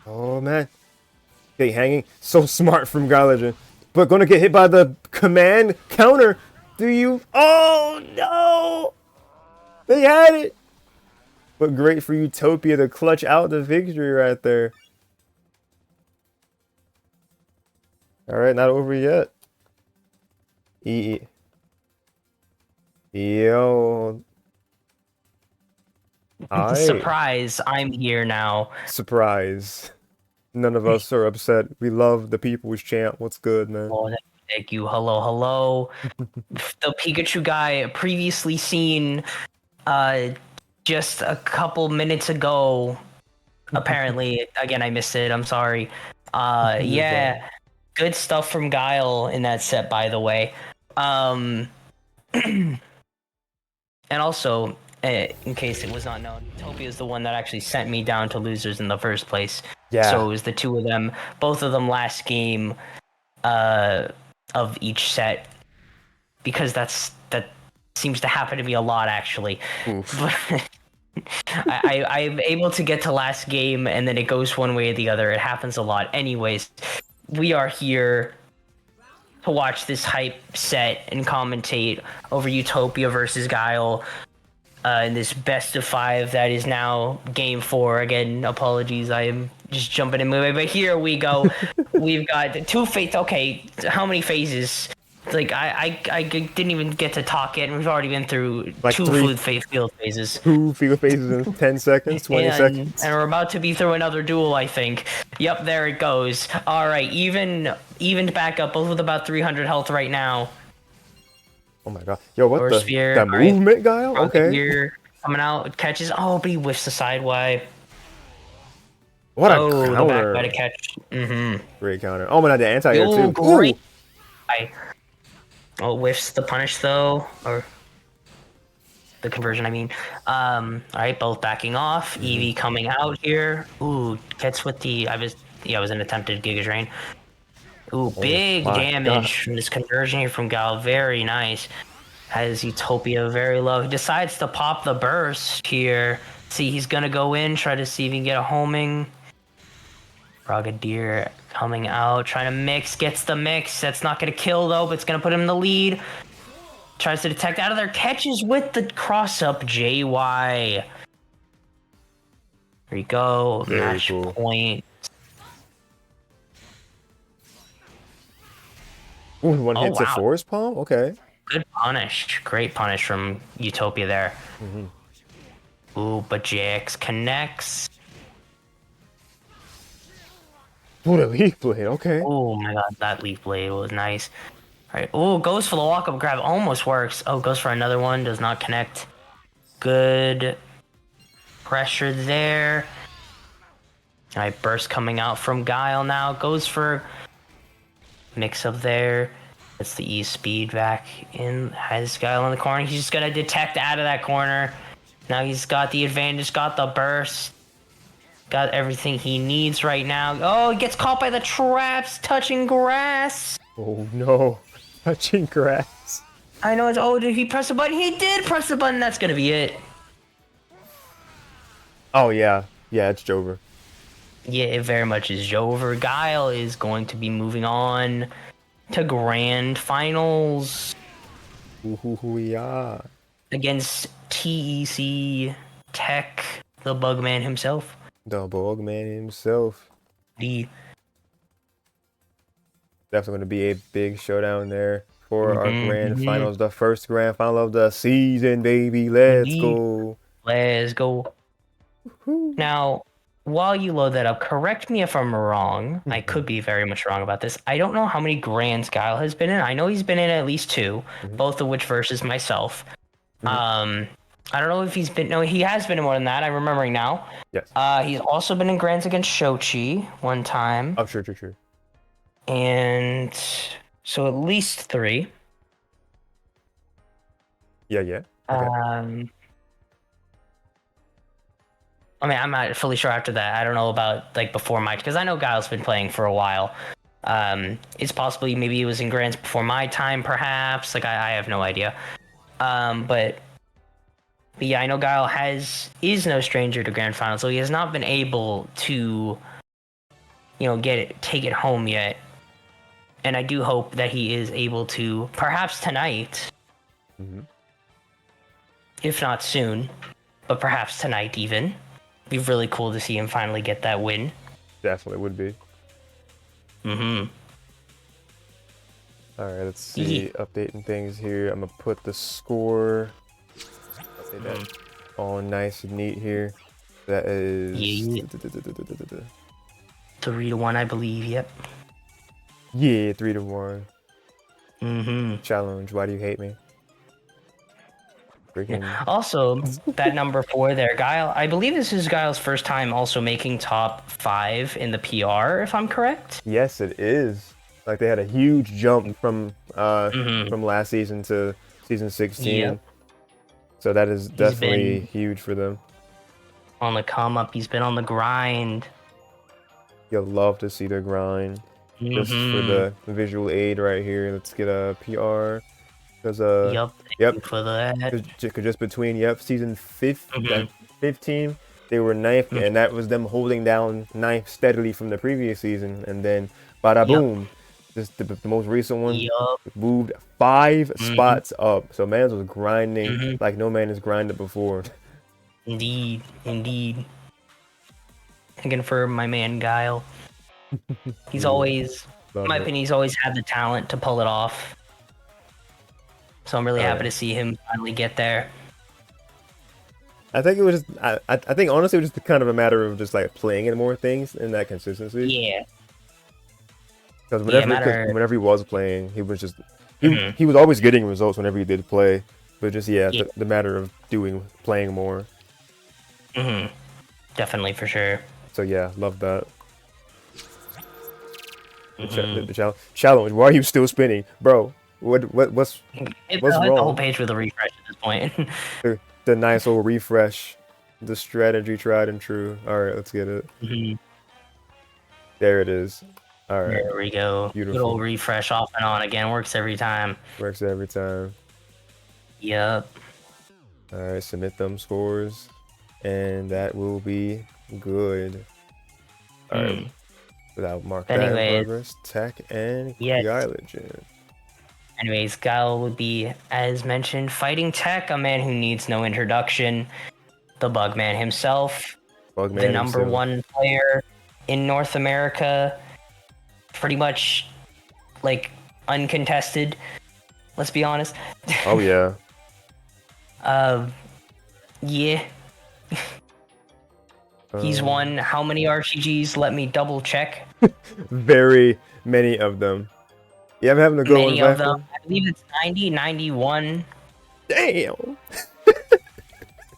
Oh man. Okay, hanging. So smart from Gylergin. But gonna get hit by the command counter. Do you? Oh no! They had it. But great for Utopia to clutch out the victory right there. Alright, not over yet. Yo. Surprise, I'm here now. Surprise. None of us are upset. We love the people's chant. What's good, man? Oh, thank you. Hello, hello. The Pikachu guy previously seen uh just a couple minutes ago. Apparently, again, I missed it. I'm sorry. You're fine. Yeah, good stuff from Guile in that set, by the way. Um, and also, in case it was not known, Utopia is the one that actually sent me down to losers in the first place. Yeah. So it was the two of them, both of them last game, uh, of each set, because that seems to happen to me a lot actually. Oof. But I'm able to get to last game and then it goes one way or the other. It happens a lot. Anyways, we are here to watch this hype set and commentate over Utopia versus Guile in this best of 5 that is now game 4. Again, apologies, I am just jumping in moving, but here we go. We've got 2 phases. Okay, how many phases? Like I didn't even get to talk yet, and we've already been through Like 2 field phases. 2 field phases in 10 seconds, 20 And seconds. we're about to be through another duel, I think. Yep, there it goes. All right, evened back up, both with about 300 health right now. Oh my god. Yo, what Or the? Sphere, That all right. movement, Guile? Rocket Okay. Gear coming out, catches. Oh, but he whiffs the sideway. What a Oh, the back by counter. to catch. Mm-hmm. Great counter. Oh my god, the anti-air Oh, too. great. Ooh. Oh, whiffs the punish though, or the conversion, I mean. All right, both backing off. Eevee coming out here. Ooh, gets with the. It was an attempted Giga Drain. Ooh, Oh big my god. damage from this conversion here from Gal. Very nice. Has Utopia very low. He decides to pop the burst here. See, he's gonna go in, try to see if he can get a homing. Brigadier coming out, trying to mix, gets the mix. That's not gonna kill though, but it's gonna put him in the lead. Tries to detect out of there, catches with the cross up JY. There you go, Very match cool. point. Ooh, one Oh hit to wow, force palm? Okay. good punish. Great punish from Utopia there. Ooh, but JX connects. Ooh, the leaf blade. Okay. Oh my god, that leaf blade was nice. Alright, oh, goes for the walk-up grab, almost works. Oh, goes for another one, does not connect. Good pressure there. Alright, burst coming out from Guile now. Goes for mix up there. That's the E speed back in. Has Guile in the corner. He's just gonna detect out of that corner. Now he's got the advantage, got the burst. Got everything he needs right now. Oh, he gets caught by the traps, touching grass. Oh no. Touching grass. I know it's. Oh, did he press the button? He did press the button. That's gonna be it. Oh yeah. Yeah, it's Jover. Yeah, it very much is Jover. Guile is going to be moving on to grand finals Ooh, yeah. against TEC Tech, the Bugman himself. The Bogman himself. The Definitely going to be a big showdown there for our grand mm-hmm. finals. The first grand final of the season, baby. Let's Indeed. go. Let's go. Now, while you load that up, correct me if I'm wrong. I could be very much wrong about this. I don't know how many grands Guile has been in. I know he's been in at least 2, both of which versus myself. I don't know if he's been. No, he has been in more than that. I'm remembering now. Yes. He's also been in grands against Shochi one time. Oh, sure. And so at least 3. Yeah. Okay. I mean, I'm not fully sure after that. I don't know about like before my, because I know Guile's been playing for a while. It's possibly maybe he was in grands before my time, perhaps. Like I have no idea. But yeah, I know Guile is no stranger to grand finals, so he has not been able to, take it home yet. And I do hope that he is able to, perhaps tonight, if not soon, but perhaps tonight even. Be really cool to see him finally get that win. Definitely would be. All right, let's see. Updating things here. I'm going to put the score. Update that. All nice and neat here. That is... 3-1, I believe. Yep. Yeah, 3-1. Mm-hmm. Challenge. Why do you hate me? Freaking. Yeah. Also, that number 4 there, Guile. I believe this is Guile's first time also making top 5 in the PR, if I'm correct. Yes, it is. Like they had a huge jump Mm-hmm. from last season to season 16. Yep. So that is He's definitely been huge for them. on the come up. He's been on the grind. You'll love to see the grind. Just for Mm-hmm. the visual aid right here. Let's get a PR. Because Yep. Thank yep. you for that. Just between season Mm-hmm. 15, they were ninth, Mm-hmm. and that was them holding down ninth steadily from the previous season, and then bada Yep. boom, the most recent one Yup. moved 5 Mm-hmm. spots up. So man was grinding Mm-hmm. like no man has grinded before. Indeed. Indeed. Again, for my man Guile. He's Yeah, always, in love my it. opinion, he's always had the talent to pull it off. So I'm really Oh, happy yeah. to see him finally get there. I think it was just, I think honestly it was just kind of a matter of just like playing in more things and that consistency. Yeah. Because Yeah, because whenever he was playing, he was just Mhm. he was always getting results whenever he did play. But just Yeah. the matter of playing more. Mm-hmm. Definitely, for sure. So yeah, love that. Mm-hmm. The challenge. Why are you still spinning, bro? What's Hit what's the whole wrong? page with a refresh at this point. The nice old refresh, the strategy tried and true. All right, let's get it. Mm-hmm. There it is. All right, There we go. Good beautiful. old refresh off and on again. Works every time. Works every time. Yep. All right, submit them scores, and that will be good. All right, without mark that in Anyways, progress. TEC and yes. Gylergin. Anyways, Guile would be, as mentioned, fighting TEC, a man who needs no introduction. The Bugman himself. Bugman The number himself. 1 player in North America. Pretty much, like, uncontested. Let's be honest. Oh yeah. Yeah. He's won how many RTGs? Let me double check. Very many of them. Yeah, I'm having to go Many on of them. I believe it's 90, 91. Damn.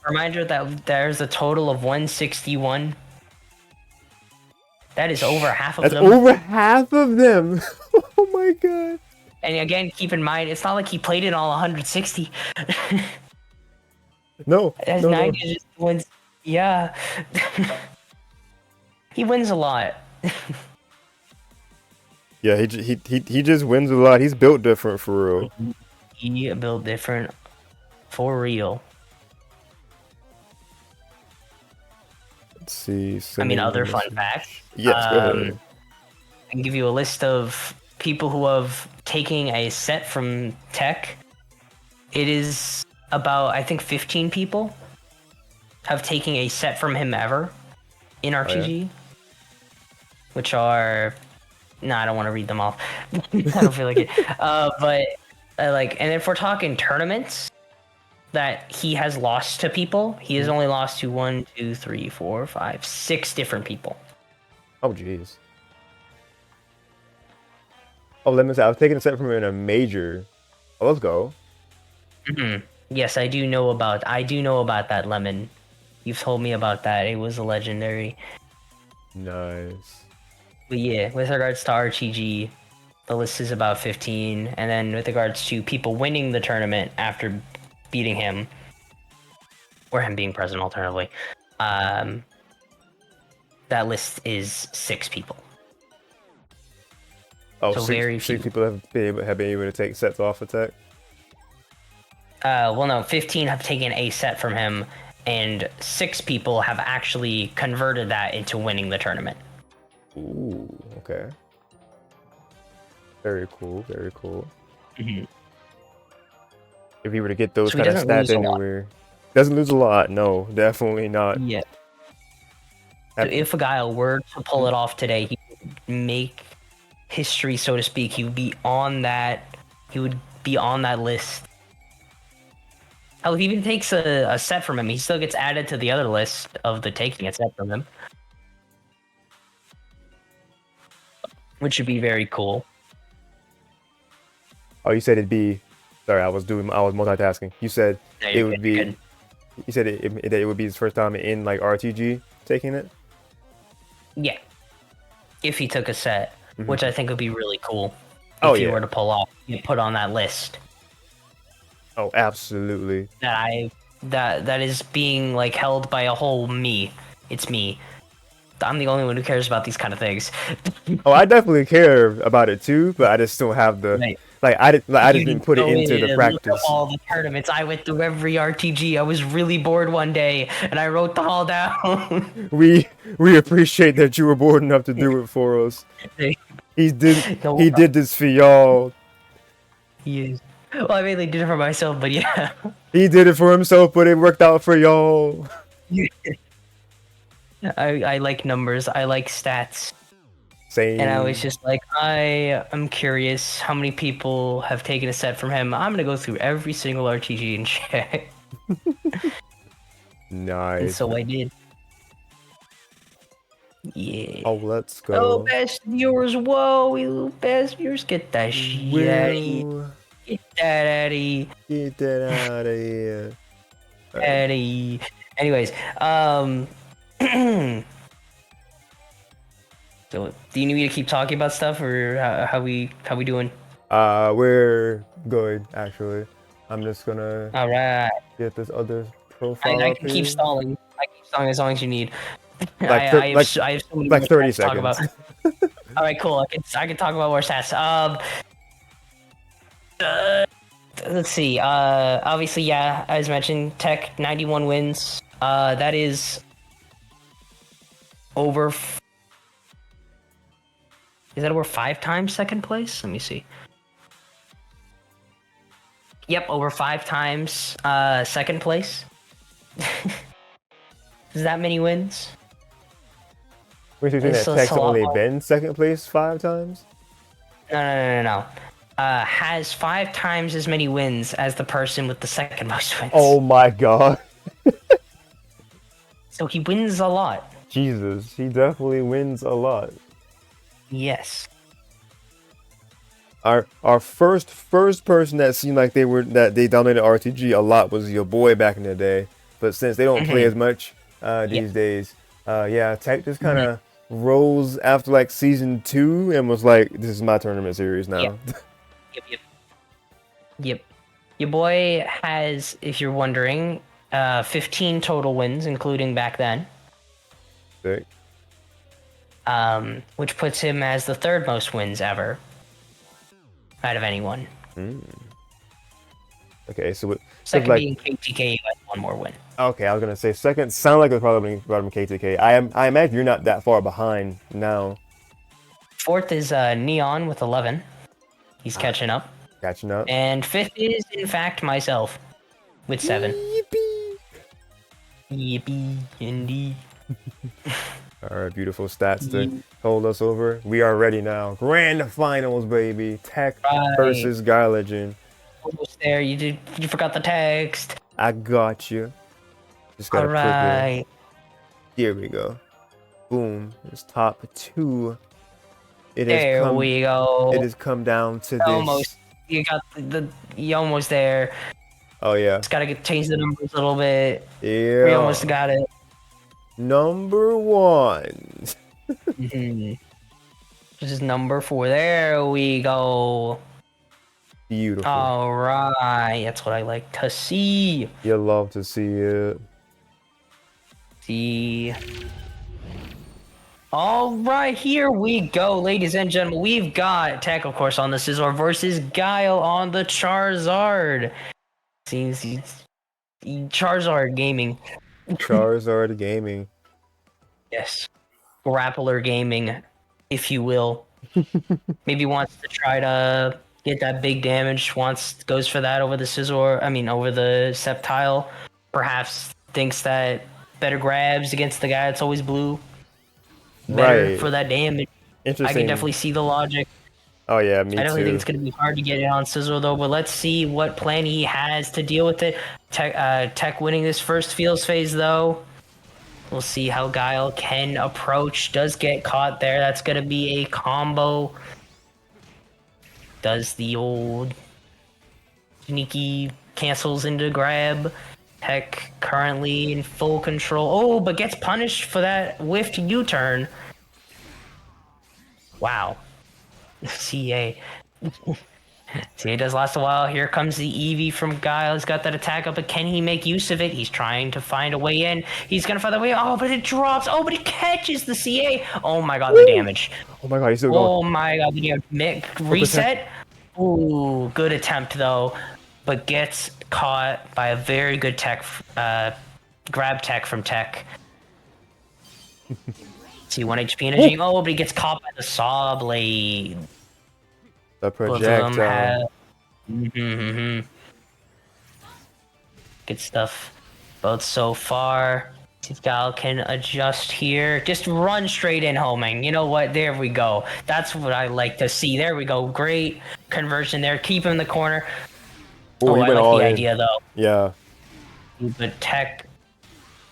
Reminder that there's a total of 161. That is over half of That's them. over half of them. Oh my god. And again, keep in mind, it's not like he played in all 160. No. As No, 90 no. just wins. Yeah. He wins a lot. Yeah, he just wins a lot. He's built different for real. He built different for real. Let's see. I mean, other fun facts. Yes, go ahead. I can give you a list of people who have taken a set from TEC. It is about, I think, 15 people have taken a set from him ever in RTG. Which are... No, I don't want to read them off. I don't feel like it. But, and if we're talking tournaments that he has lost to people, he has only lost to 1, 2, 3, 4, 5, 6 different people. Oh jeez. Oh, let me say, I was taking a set from him in a major. Oh, let's go. Mm-hmm. Yes, I do know about that, Lemon. You've told me about that. It was a legendary. Nice. But yeah, with regards to RTG, the list is about 15. And then with regards to people winning the tournament after beating him, or him being present alternatively, that list is 6 people. Oh, So six, very six few. people have been able to take sets off attack. Well, no, 15 have taken a set from him, and 6 people have actually converted that into winning the tournament. Ooh, okay. Very cool, very cool. Mm-hmm. If he were to get those So he kind of doesn't lose stats a lot. anywhere, doesn't lose a lot. No, definitely not. Yeah. So if a guy were to pull it off today, he would make history, so to speak. He would be on that. He would be on that list. Hell, if he even takes a set from him, he still gets added to the other list of the taking a set from him. which would be very cool. Oh, you said it'd be. Sorry, I was multitasking. You said No, it you're would good, you're be. good. You said it would be his first time in like RTG taking it. Yeah, if he took a set, which I think would be really cool Oh if he yeah. were to pull off, get put on that list. Oh, absolutely. That is being like held by a whole me. It's me. I'm the only one who cares about these kind of things. Oh, I definitely care about it too, but I just don't have the Right. I You just need didn't to put it go into in the and look up practice. all the tournaments. I went through every RTG. I was really bored one day, and I wrote them all down. We appreciate that you were bored enough to do it for us. He No, did this for y'all. yes. Well, I mainly did it for myself, but yeah. He did it for himself, but it worked out for y'all. I like numbers. I like stats. Same. And I was just like, I am curious how many people have taken a set from him. I'm gonna go through every single RTG and check. And Nice. so I did. Yeah. Oh, let's go. Oh, best viewers, whoa, you best viewers, get that shit out of here. Will Get that out of here. get that out of here. Out of here. Anyways, so do you need me to keep talking about stuff, or how we doing? We're good actually. I'm just gonna All right. get this other profile I up can here. keep stalling. I keep stalling as long as you need. Like I have so many like more 30 stats to talk about. seconds. All right, cool. I can talk about more stats. Let's see. Obviously, yeah, as mentioned, TEC 91 wins. That is over. Is that over 5 times second place? Let me see. Yep, over 5 times second place. Is that many wins? Wait, you're saying that So Tech's it's a lot only more. been second place 5 times? No. Has 5 times as many wins as the person with the second most wins. Oh my god. So he wins a lot. Jesus, he definitely wins a lot. Yes. Our first person that seemed like they dominated RTG a lot was your boy back in the day. But since they don't play as much these days, yeah, Tech just kind of rose after like season 2 and was like, this is my tournament series now. Yep. Your boy has, if you're wondering, 15 total wins, including back then. Sick. Which puts him as the 3rd most wins ever out of anyone. Okay, so Second like, being KTK, who has 1 more win. okay, I was gonna say second. Sound like it's probably brought KTK. I imagine you're not that far behind now. 4th is Neon with 11. He's catching up. Catching up. And 5th is, in fact, myself with 7. Yippee, indeed. All right, beautiful stats to hold us over. We are ready now. Grand finals, baby. Tech versus Gylergin. Almost there. You forgot the text. I got you. Just gotta click it. Here we go. Boom. It's top 2. There we go. It has come down to almost. this. You got you almost there. Oh yeah. Just gotta change the numbers a little bit. Yeah. We almost got it. Number 1. This is number 4. There we go. Beautiful. All right. That's what I like to see. You love to see it. See. All right, here we go, ladies and gentlemen. We've got Tech, of course, on the Scizor versus Guile on the Charizard. Seems Charizard Gaming. Charizard Gaming. Yes. Grappler Gaming, if you will. Maybe wants to try to get that big damage. Goes for that over the Scizor. Over the Sceptile. Perhaps thinks that better grabs against the guy that's always blue. Better for that damage. Interesting. I can definitely see the logic. Oh yeah, me too. I definitely think it's going to be hard to get it on Scizor though, but let's see what plan he has to deal with it. Tech winning this first fields phase though. We'll see how Guile can approach. Does get caught there. That's going to be a combo. Does the old sneaky cancels into grab. Tech currently in full control. Oh, but gets punished for that whiffed U-turn. Wow. CA. CA does last a while. Here comes the Eevee from Guile. He's got that attack up, but can he make use of it? He's trying to find a way in. He's gonna find the way. Oh, but it drops. Oh, but it catches the CA. Oh my god, the damage. Oh my god, he's still going. Oh my god, the damage. Reset. Ooh, good attempt though, but gets caught by a very good tech, grab tech from Tech. See 1 HP energy. Oh, but he gets caught by the saw blade. The Both of them projectile. have... Good stuff. Both so far. See if Gal can adjust here. Just run straight in homing. You know what? There we go. That's what I like to see. There we go. Great conversion there. Keep him in the corner. Ooh, I he went like all the in. idea though. Yeah. But Tech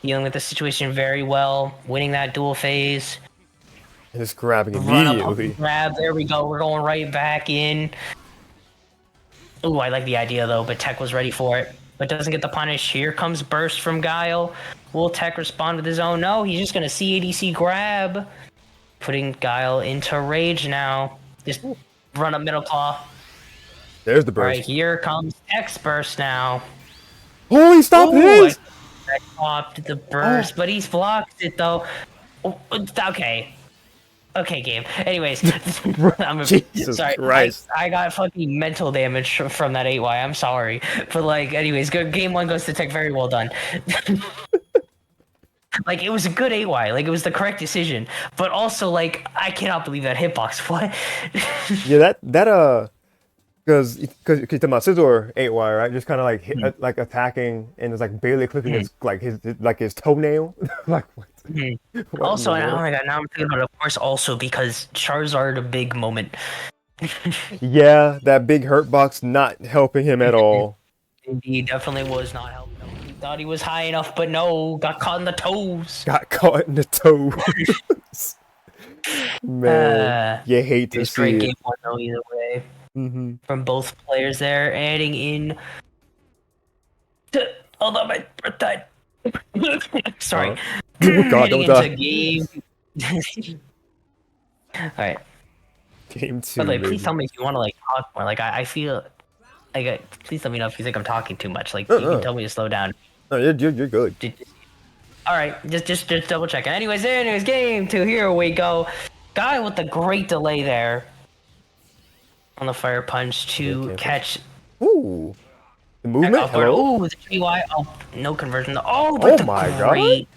dealing with the situation very well. Winning that duel phase. Just grabbing Run up, immediately. grab. There we go. We're going right back in. Ooh, I like the idea though, but Tech was ready for it. But doesn't get the punish. Here comes Burst from Guile. Will Tech respond with his own? No, he's just gonna CADC grab. Putting Guile into rage now. Just run up middle claw. There's the burst. Right, here comes Tech's Burst now. Oh, he stopped his! I stopped the burst, but he's blocked it though. Oh, okay. Okay, game. Anyways, Jesus sorry. Christ. I got fucking mental damage from that 8Y. I'm sorry. But, like, anyways, good. Game 1 goes to Tech. Very well done. Like, it was a good 8Y. Like, it was the correct decision. But also, like, I cannot believe that hitbox. What? Yeah, because you're talking about Scizor 8Y, right? Just kind of like like attacking and it's like barely clipping his toenail. Like what? What Also, in the and oh world? my god, now I'm thinking about it, of course, also because Charizard a big moment. Yeah, that big hurt box not helping him at all. He definitely was not helping him. He thought he was high enough, but no, got caught in the toes. Got caught in the toes. Man, you hate to It's see great it. game 1 though, either way. From both players there, adding in. Hold on, my breath died. Sorry. Oh god, Heading don't into die. game. Alright. Game 2, By the way, please baby. tell me if you want to like talk more. Like I feel like please let me know if you think I'm talking too much. Like you can tell me to slow down. No, you're good. All right, just double checking. Anyways, game 2. Here we go. Guy with the great delay there on the fire punch to catch. Ooh. The movement? Hello? Ooh, the GY. Oh, no conversion. Oh, but Oh my god. great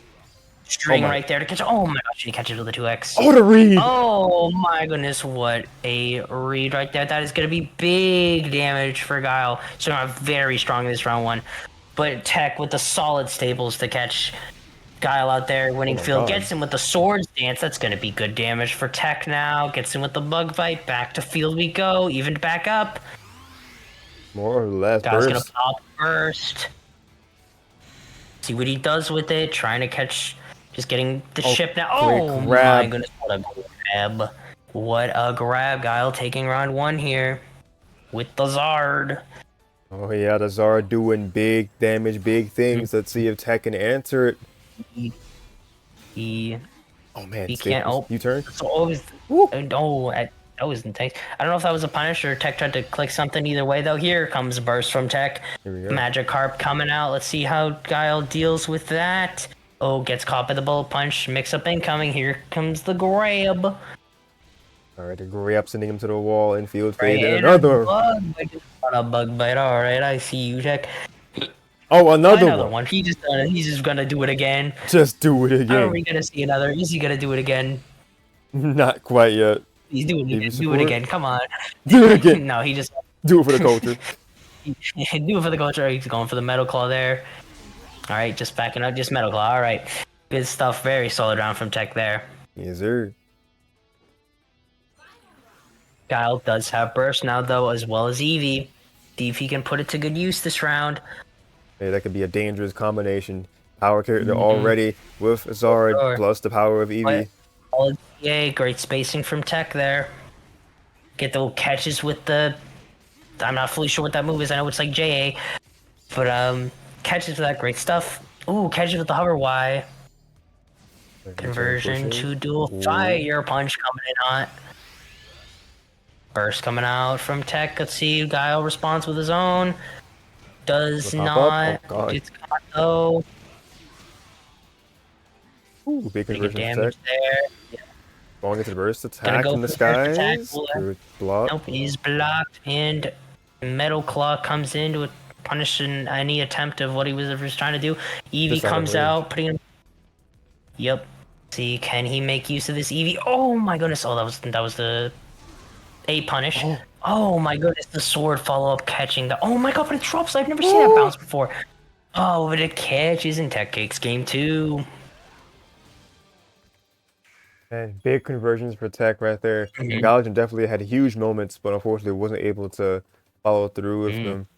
string Oh my- right there to catch. Oh my gosh, he catches with the 2x. Oh, the read! Oh my goodness, what a read right there. That is going to be big damage for Guile. So I'm very strong in this round 1. But Tech with the solid staples to catch Guile out there winning field. God. Gets him with the swords dance. That's going to be good damage for Tech now. Gets him with the bug bite. Back to field we go. Even back up. More or less. Guile's going Burst. to pop first. See what he does with it. Trying to catch... Just getting the ship now. Oh grab. my goodness, what a grab. What a grab. Guile taking round 1 here. With the Zard. Oh yeah, the Zara doing big damage, big things. Let's see if Tech can answer it. He Oh man, he can't. Oh, you turn? so always. Oh, that was intense. I don't know if that was a punish or Tech tried to click something. Either way, though, here comes Burst from Tech. Here we go. Magikarp coming out. Let's see how Guile deals with that. Oh, gets caught by the bullet punch. Mix up incoming. Here comes the grab. Alright, the grab sending him to the wall in field Right, fade. and Another. a bug bite. All right, I see you, Tech. Oh, another one. He's just gonna do it again. Just do it How are we again. gonna see another? Is he gonna do it again? Not quite yet. He's doing it Maybe again. Do support? it again. Come on. Do it again. No, he just Do it for the culture. do it for the culture. He's going for the metal claw there. All right, just backing up, just metal claw. All right, good stuff. Very solid round from Tech there. Yes, sir. Guile does have burst now though, as well as Eevee. See if he can put it to good use this round. Hey, that could be a dangerous combination. power character already with Zard Sure. plus the power of Eevee. Solid TA, great spacing from Tech there. Get the little catches with the... I'm not fully sure what that move is. I know it's like JA. But, catches with that, great stuff. Ooh, catches with the hover Y. Conversion to dual fire punch coming in hot. Burst coming out from Tech. Let's see. Guile responds with his own. Does not. Oh, God. It's caught though. Ooh, big Pretty good conversion damage attack. there. Yeah. Going into the burst attack Go in the for the burst attack. skies. Good block. Nope, he's blocked, and Metal Claw comes in to punish any attempt of what he was trying to do. Eevee comes out, putting him. Yep. See, can he make use of this Eevee? Oh my goodness! Oh, that was the A punish. Oh my goodness! The sword follow up catching the. Oh my god! But it drops. I've never seen that bounce before. Oh, but it catches in Tech Cake's game 2. And big conversions for Tech right there. And Gylergin definitely had huge moments, but unfortunately wasn't able to follow through with them.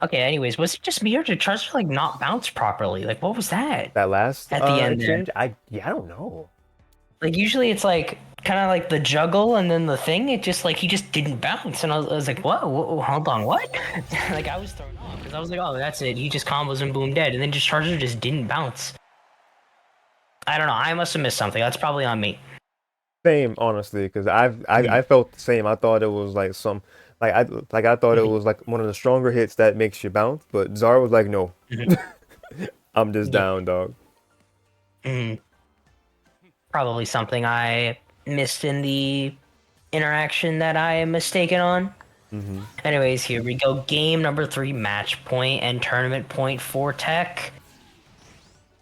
Okay, anyways, was it just me or did Charizard like not bounce properly? Like, what was that? That last At the end exchange, I don't know. Like, usually it's like kind of like the juggle and then the thing. It just like he just didn't bounce, and I was like, whoa, hold on, what? Like I was thrown off because I was like, oh, that's it. He just combos and boom dead, and then just Charizard just didn't bounce. I don't know. I must have missed something. That's probably on me. Same, honestly, because I felt the same. I thought it was like some. I thought it was like one of the stronger hits that makes you bounce, but Zara was like, no, I'm just down, dog. Probably something I missed in the interaction that I am mistaken on. Anyways, here we go. Game number 3, match point and tournament point for Tech.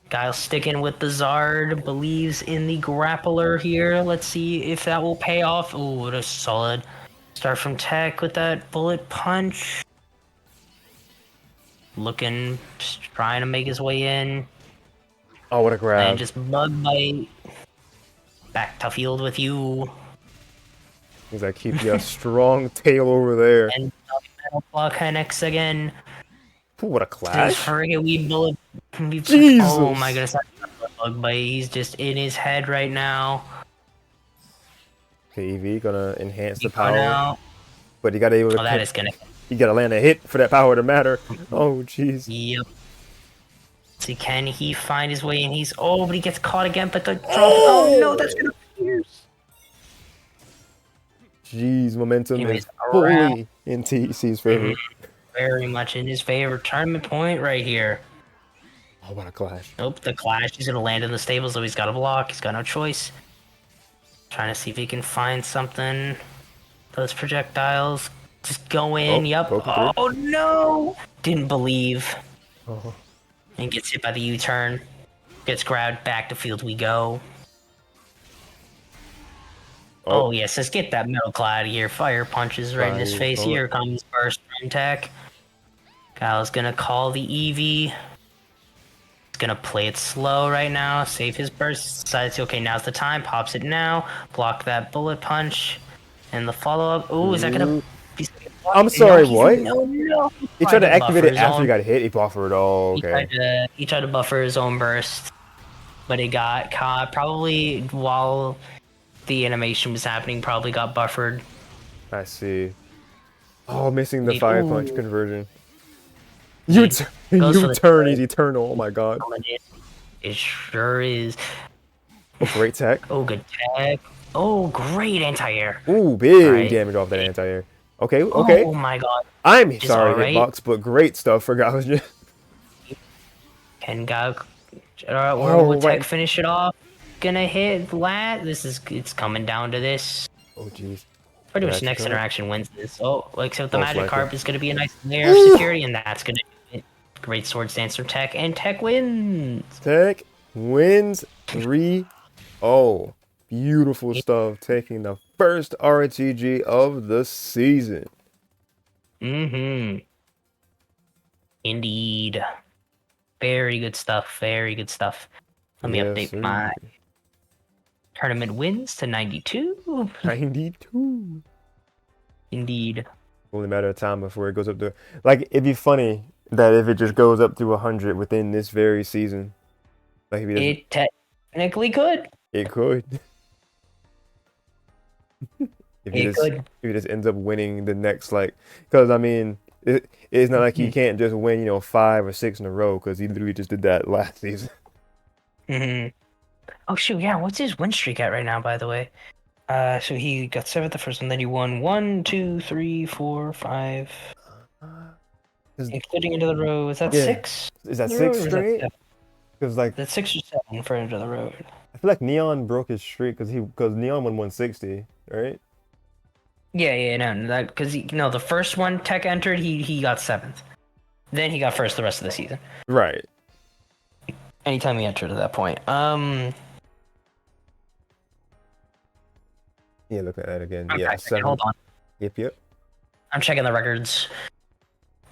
Guile sticking with the Zard, believes in the grappler here. Let's see if that will pay off. Oh, what a solid start from Tech with that bullet punch. Looking, just trying to make his way in. Oh, what a grab. And just bug bite. Back to field with you. He's like, keep your strong tail over there. And Metal Claw connects again. Ooh, what a clash. Friggin' bullet. Jesus. Oh my goodness, that's a bug bite. He's just in his head right now. Okay, Eevee gonna enhance the Going power. out. But you gotta able to Oh, that is gonna. you gotta land a hit for that power to matter. Oh jeez. Yep. See, can he find his way in? He's but he gets caught again. But the drop. Oh no, that's gonna pierce. Jeez, momentum Anyways, is fully in TEC's favor. Very much in his favor. Tournament point right here. Oh, what a clash. Nope, the clash. He's gonna land in the stables, though he's got a block. He's got no choice. Trying to see if he can find something. Those projectiles just go in. Yep. Oh no! Didn't believe. And gets hit by the U-turn. Gets grabbed. Back to field we go. Oh yes, let's get that Metal Claw out of here. Fire punches right in his face. Here comes burst from Tech. Kyle's gonna call the Eevee. He's gonna play it slow right now. Save his burst. Decides, okay, now's the time. Pops it now. Block that bullet punch. And the follow-up. Ooh, is that gonna be... I'm sorry, what? No. He tried to activate it after he got hit. He buffered. Oh, okay. He tried to buffer his own burst. But he got caught probably while the animation was happening. Probably got buffered. I see. Oh, missing the fire punch conversion. U-turn is eternal. Oh my god. It sure is. Oh, great tech. Oh, good tech. Oh, great anti-air. Ooh, big damage off that anti-air. Okay. Oh my god. I'm sorry, Hitbox, but great stuff for Gylergin. Can will Tech finish it off? Gonna hit lat. It's coming down to this. Oh jeez. Pretty much next interaction wins this. Oh, except the Magikarp is gonna be a nice layer of security, and that's gonna hit. Great sword stance from Tech, and Tech wins. Tech wins 3-0. Beautiful stuff, taking the first RTG of the season. Indeed. Very good stuff. Very good stuff. Let me update my tournament wins to 92. 92. Indeed. Only matter of time before it goes up to... Like, it'd be funny. That if it just goes up to 100 within this very season, like if he doesn't, It technically could. it could. If It could. if he just ends up winning the next like, because I mean, it's not like he can't just win, 5 or 6 in a row, because he literally just did that last season. Mm-hmm. Oh shoot, yeah. What's his win streak at right now, by the way? So he got 7th the first one, then he won 1, 2, 3, 4, 5, including into the row. Is that Yeah. 6? Is that in a row, 6 or is that straight? 7? Because like That's 6 or 7 for into the road. I feel like Neon broke his streak because Neon won 160, right? Yeah, no, that because the first one Tech entered, he got 7th. Then he got first the rest of the season. Right. Anytime he entered at that point. Yeah, look at that again. I'm Yeah, checking, 7. hold on. Yep. I'm checking the records.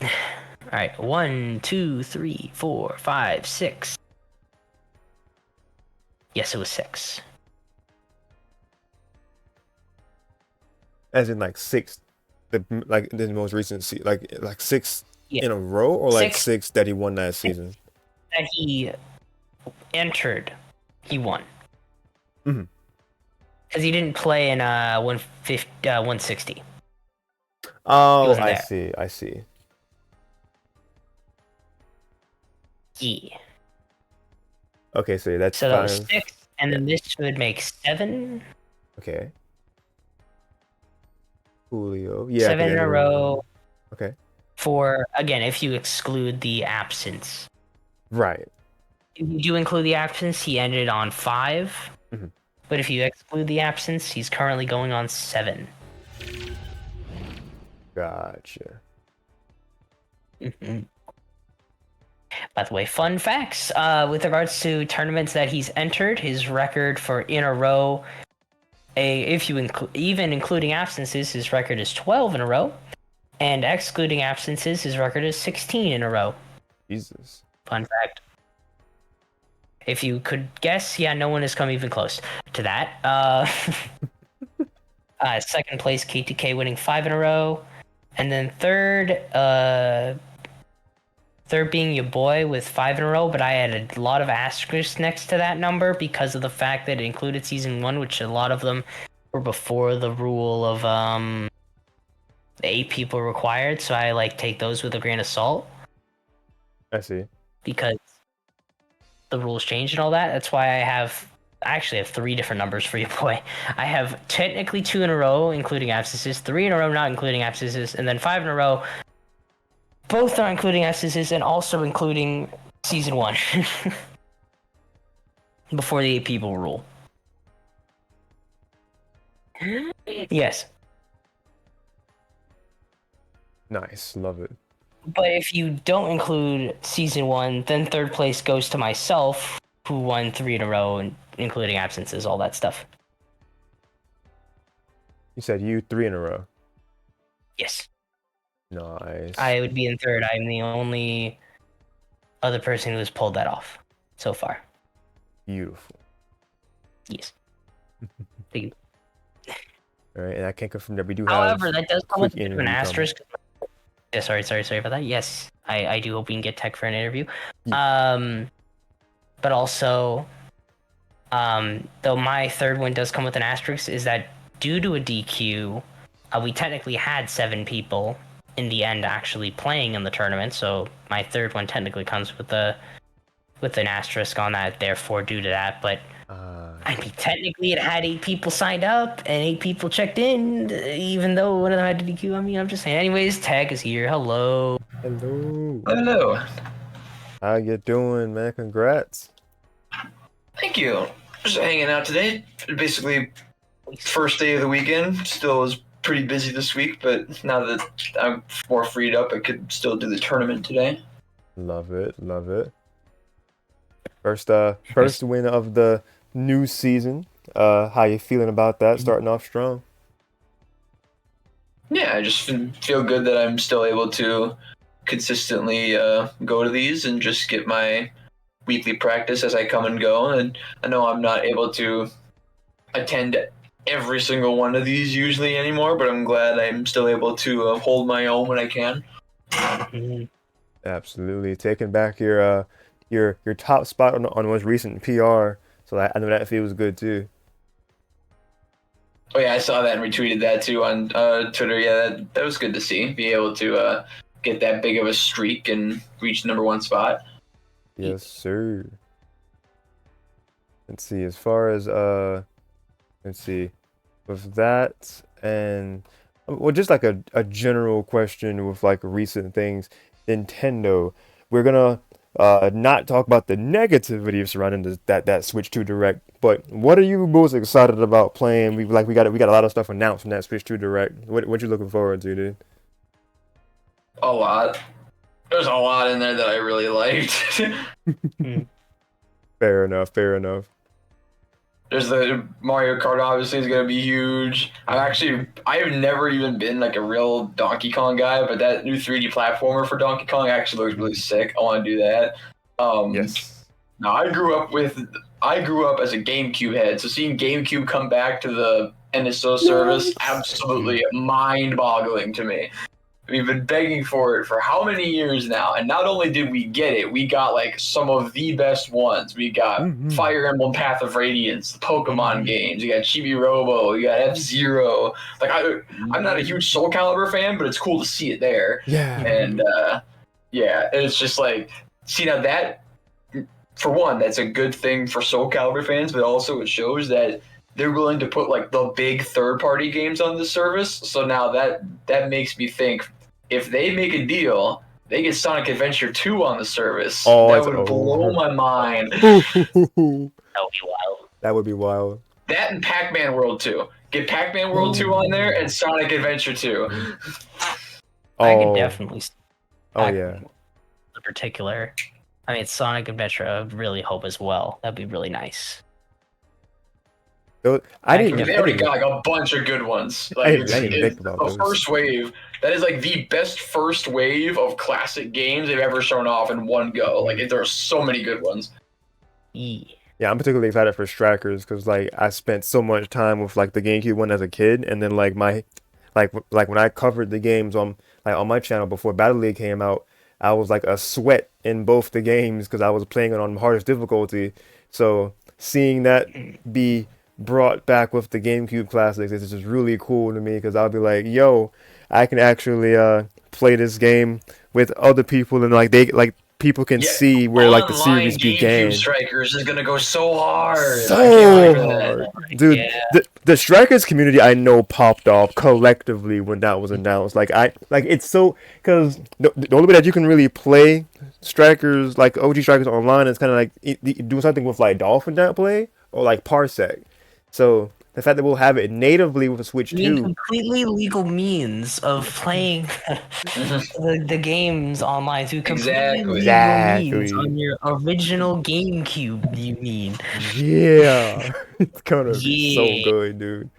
All right, 1, 2, 3, 4, 5, 6. Yes, it was 6. As in like 6, the most recent like 6 Yeah. in a row, or like 6 6 that he won last season. that he entered, he won. Mhm. Because he didn't play in 160. Oh, wasn't I there. see. Yeah. Okay, so that's So that was 5. 6, and then this would make 7. Okay. Julio. Yeah, 7 in a row. Okay. For, again, if you exclude the absence. Right. If you do include the absence, he ended on 5. Mhm. But if you exclude the absence, he's currently going on 7. Gotcha. Mm-hmm. By the way, fun facts. With regards to tournaments that he's entered, his record for in a row, if you even including absences, his record is 12 in a row. And excluding absences, his record is 16 in a row. Jesus. Fun fact. If you could guess, yeah, no one has come even close to that. Second place, KTK winning 5 in a row. And then third being your boy with 5 in a row, but I had a lot of asterisks next to that number because of the fact that it included season 1, which a lot of them were before the rule of 8 people required, so I take those with a grain of salt. I see. Because the rules changed and all that. That's why I actually have 3 different numbers for you, boy. I have technically 2 in a row, including absences, 3 in a row, not including absences, and then 5 in a row, both not including absences, and also including season 1. Before the 8 people rule. Yes. Nice. Love it. But if you don't include season 1, then third place goes to myself, who won 3 in a row, and including absences, all that stuff. You said you 3 in a row. Yes. Nice. I would be in third. I'm the only other person who has pulled that off so far. Beautiful. Yes. Thank you. All right, and I can't confirm that we do have. However, that does come with quick an interview asterisk. Yeah, sorry about that. Yes, I do hope we can get Tech for an interview. Yeah. But also, though my third one does come with an asterisk, is that due to a DQ, we technically had 7 people in the end actually playing in the tournament. So my third one technically comes with an asterisk on that. Therefore, due to that, but. I mean, technically, it had 8 people signed up and 8 people checked in, even though one of them had to DQ. I mean, I'm just saying. Anyways, Tech is here. Hello. Hello. How you doing, man? Congrats. Thank you. Just hanging out today. Basically, first day of the weekend. Still is pretty busy this week, but now that I'm more freed up, I could still do the tournament today. Love it. First win of the new season. How you feeling about that? Starting off strong. Yeah, I just feel good that I'm still able to consistently go to these and just get my weekly practice as I come and go. And I know I'm not able to attend every single one of these usually anymore, but I'm glad I'm still able to hold my own when I can. Absolutely, taking back your top spot on most recent PR. So I know that feels good too. Oh yeah, I saw that and retweeted that too on Twitter. Yeah, that was good to see. Be able to get that big of a streak and reach number one spot. Yes, sir. Let's see. As far as let's see, with that and well, just like a general question with like recent things, Nintendo. We're gonna not talk about the negativity surrounding that Switch 2 Direct, but what are you most excited about playing? We got a lot of stuff announced from that Switch 2 Direct. What you looking forward to, dude? A lot. There's a lot in there that I really liked. Mm. Fair enough. Fair enough. There's the Mario Kart, obviously, is gonna be huge. I have never even been like a real Donkey Kong guy, but that new 3D platformer for Donkey Kong actually looks really sick. I want to do that. Um, Yes. now I grew up as a GameCube head, so seeing GameCube come back to the NSO service, Yes. absolutely mind-boggling to me. We've been begging for it for how many years now? And not only did we get it, we got like some of the best ones. We got Mm-hmm. Fire Emblem Path of Radiance, the Pokemon Mhm. games. You got Chibi Robo. You got F-Zero. Like I'm not a huge Soul Calibur fan, but it's cool to see it there. Yeah. And yeah, it's just like see now that for one, that's a good thing for Soul Calibur fans, but also it shows that they're willing to put like the big third-party games on the service. So now that makes me think if they make a deal, they get Sonic Adventure 2 on the service. Oh, That it's would blow oh. my mind. That would be wild. That would be wild. That and Pac-Man World 2. Get Pac-Man World 2 on there and Sonic Adventure 2. I could Oh. definitely see Oh Pac yeah. in particular. I mean, Sonic Adventure, I would really hope as well. That'd be really nice. I I didn't can They even, I already didn't got like a bunch of good ones. I Like didn't, I didn't even think it's about the those. first wave. That is like the best first wave of classic games they've ever shown off in one go. Like there are so many good ones. Yeah. Yeah, I'm particularly excited for Strikers because like I spent so much time with like the GameCube one as a kid, and then like like when I covered the games on my channel before Battle League came out, I was like a sweat in both the games because I was playing it on hardest difficulty. So seeing that be brought back with the GameCube classics is just really cool to me because I'll be like, yo, I can actually play this game with other people and like people can Yeah, see where like the online series GameCube began. Strikers is gonna go so hard. I can't wait So for that. hard. Dude, Yeah. the Strikers community I know popped off collectively when that was announced. Like it's so because the only way that you can really play Strikers like OG Strikers online is kind of like doing something with like Dolphin that play or like Parsec. So the fact that we'll have it natively with a Switch I mean, 2. completely legal means of playing the games online through completely Exactly. legal means Exactly. on your original GameCube, you mean? Yeah. It's gonna be so Yeah. good, dude.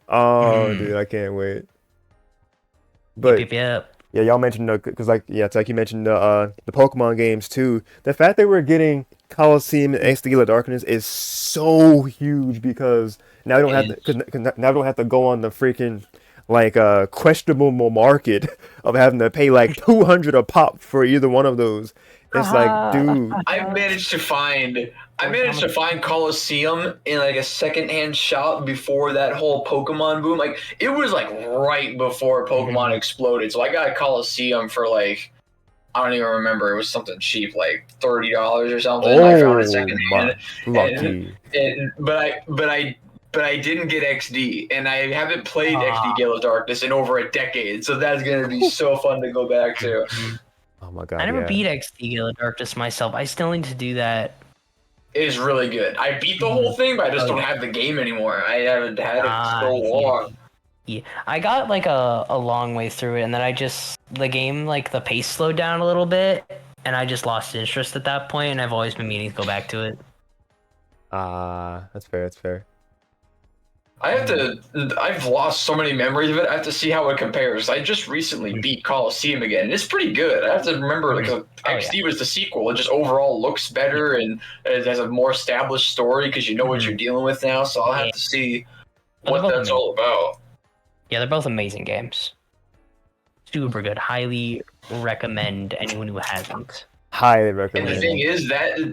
Oh, Mhm. dude, I can't wait. Yep, But yep, yep. yeah, y'all mentioned because like yeah, it's like you mentioned the Pokemon games too. The fact that we're getting Coliseum and XD of Darkness is so huge because now we don't have to now we don't have to go on the freaking like questionable market of having to pay like 200 a pop for either one of those. It's like, dude, I managed to find Coliseum in like a secondhand shop before that whole Pokemon boom. Like it was like right before Pokemon exploded. So I got a Coliseum for like I don't even remember. It was something cheap, like $30 or something. I found it oh secondhand, my, and, lucky. but I didn't get XD, and I haven't played XD Ah. Gale of Darkness in over a decade. So that's gonna be so fun to go back to. Oh my I God, never yeah. beat XD Gylergin myself. I still need to do that. It is really good. I beat the whole thing, but I just don't Okay. have the game anymore. I haven't had it so I see. long. Yeah, I got like a long way through it, and then the game like the pace slowed down a little bit, and I just lost interest at that point, and I've always been meaning to go back to it. That's fair, that's fair. I've lost so many memories of it. I have to see how it compares. I just recently beat Coliseum again, and it's pretty good. I have to remember, like, Oh, XD was the sequel. It just overall looks better and it has a more established story because you know what Mhm. you're dealing with now. So I'll have Yeah. to see But they're what both that's amazing. all about. Yeah, they're both amazing games. Super good. Highly recommend anyone who hasn't. Highly And the thing recommend. is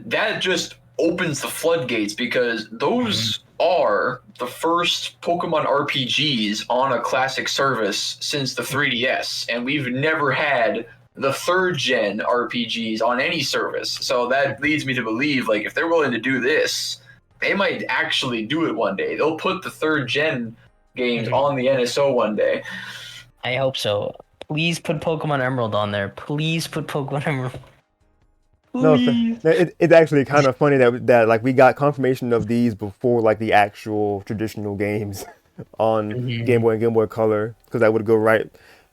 that just opens the floodgates because those are the first Pokemon RPGs on a classic service since the 3DS, and we've never had the third gen RPGs on any service. So that leads me to believe, like, if they're willing to do this, they might actually do it one day. They'll put the third gen games on the NSO one day. I hope so. Please put Pokemon Emerald on there. Please put Pokemon Emerald. No, Please. it's actually kind of funny that like we got confirmation of these before like the actual traditional games on Game Boy and Game Boy Color, because that would go right,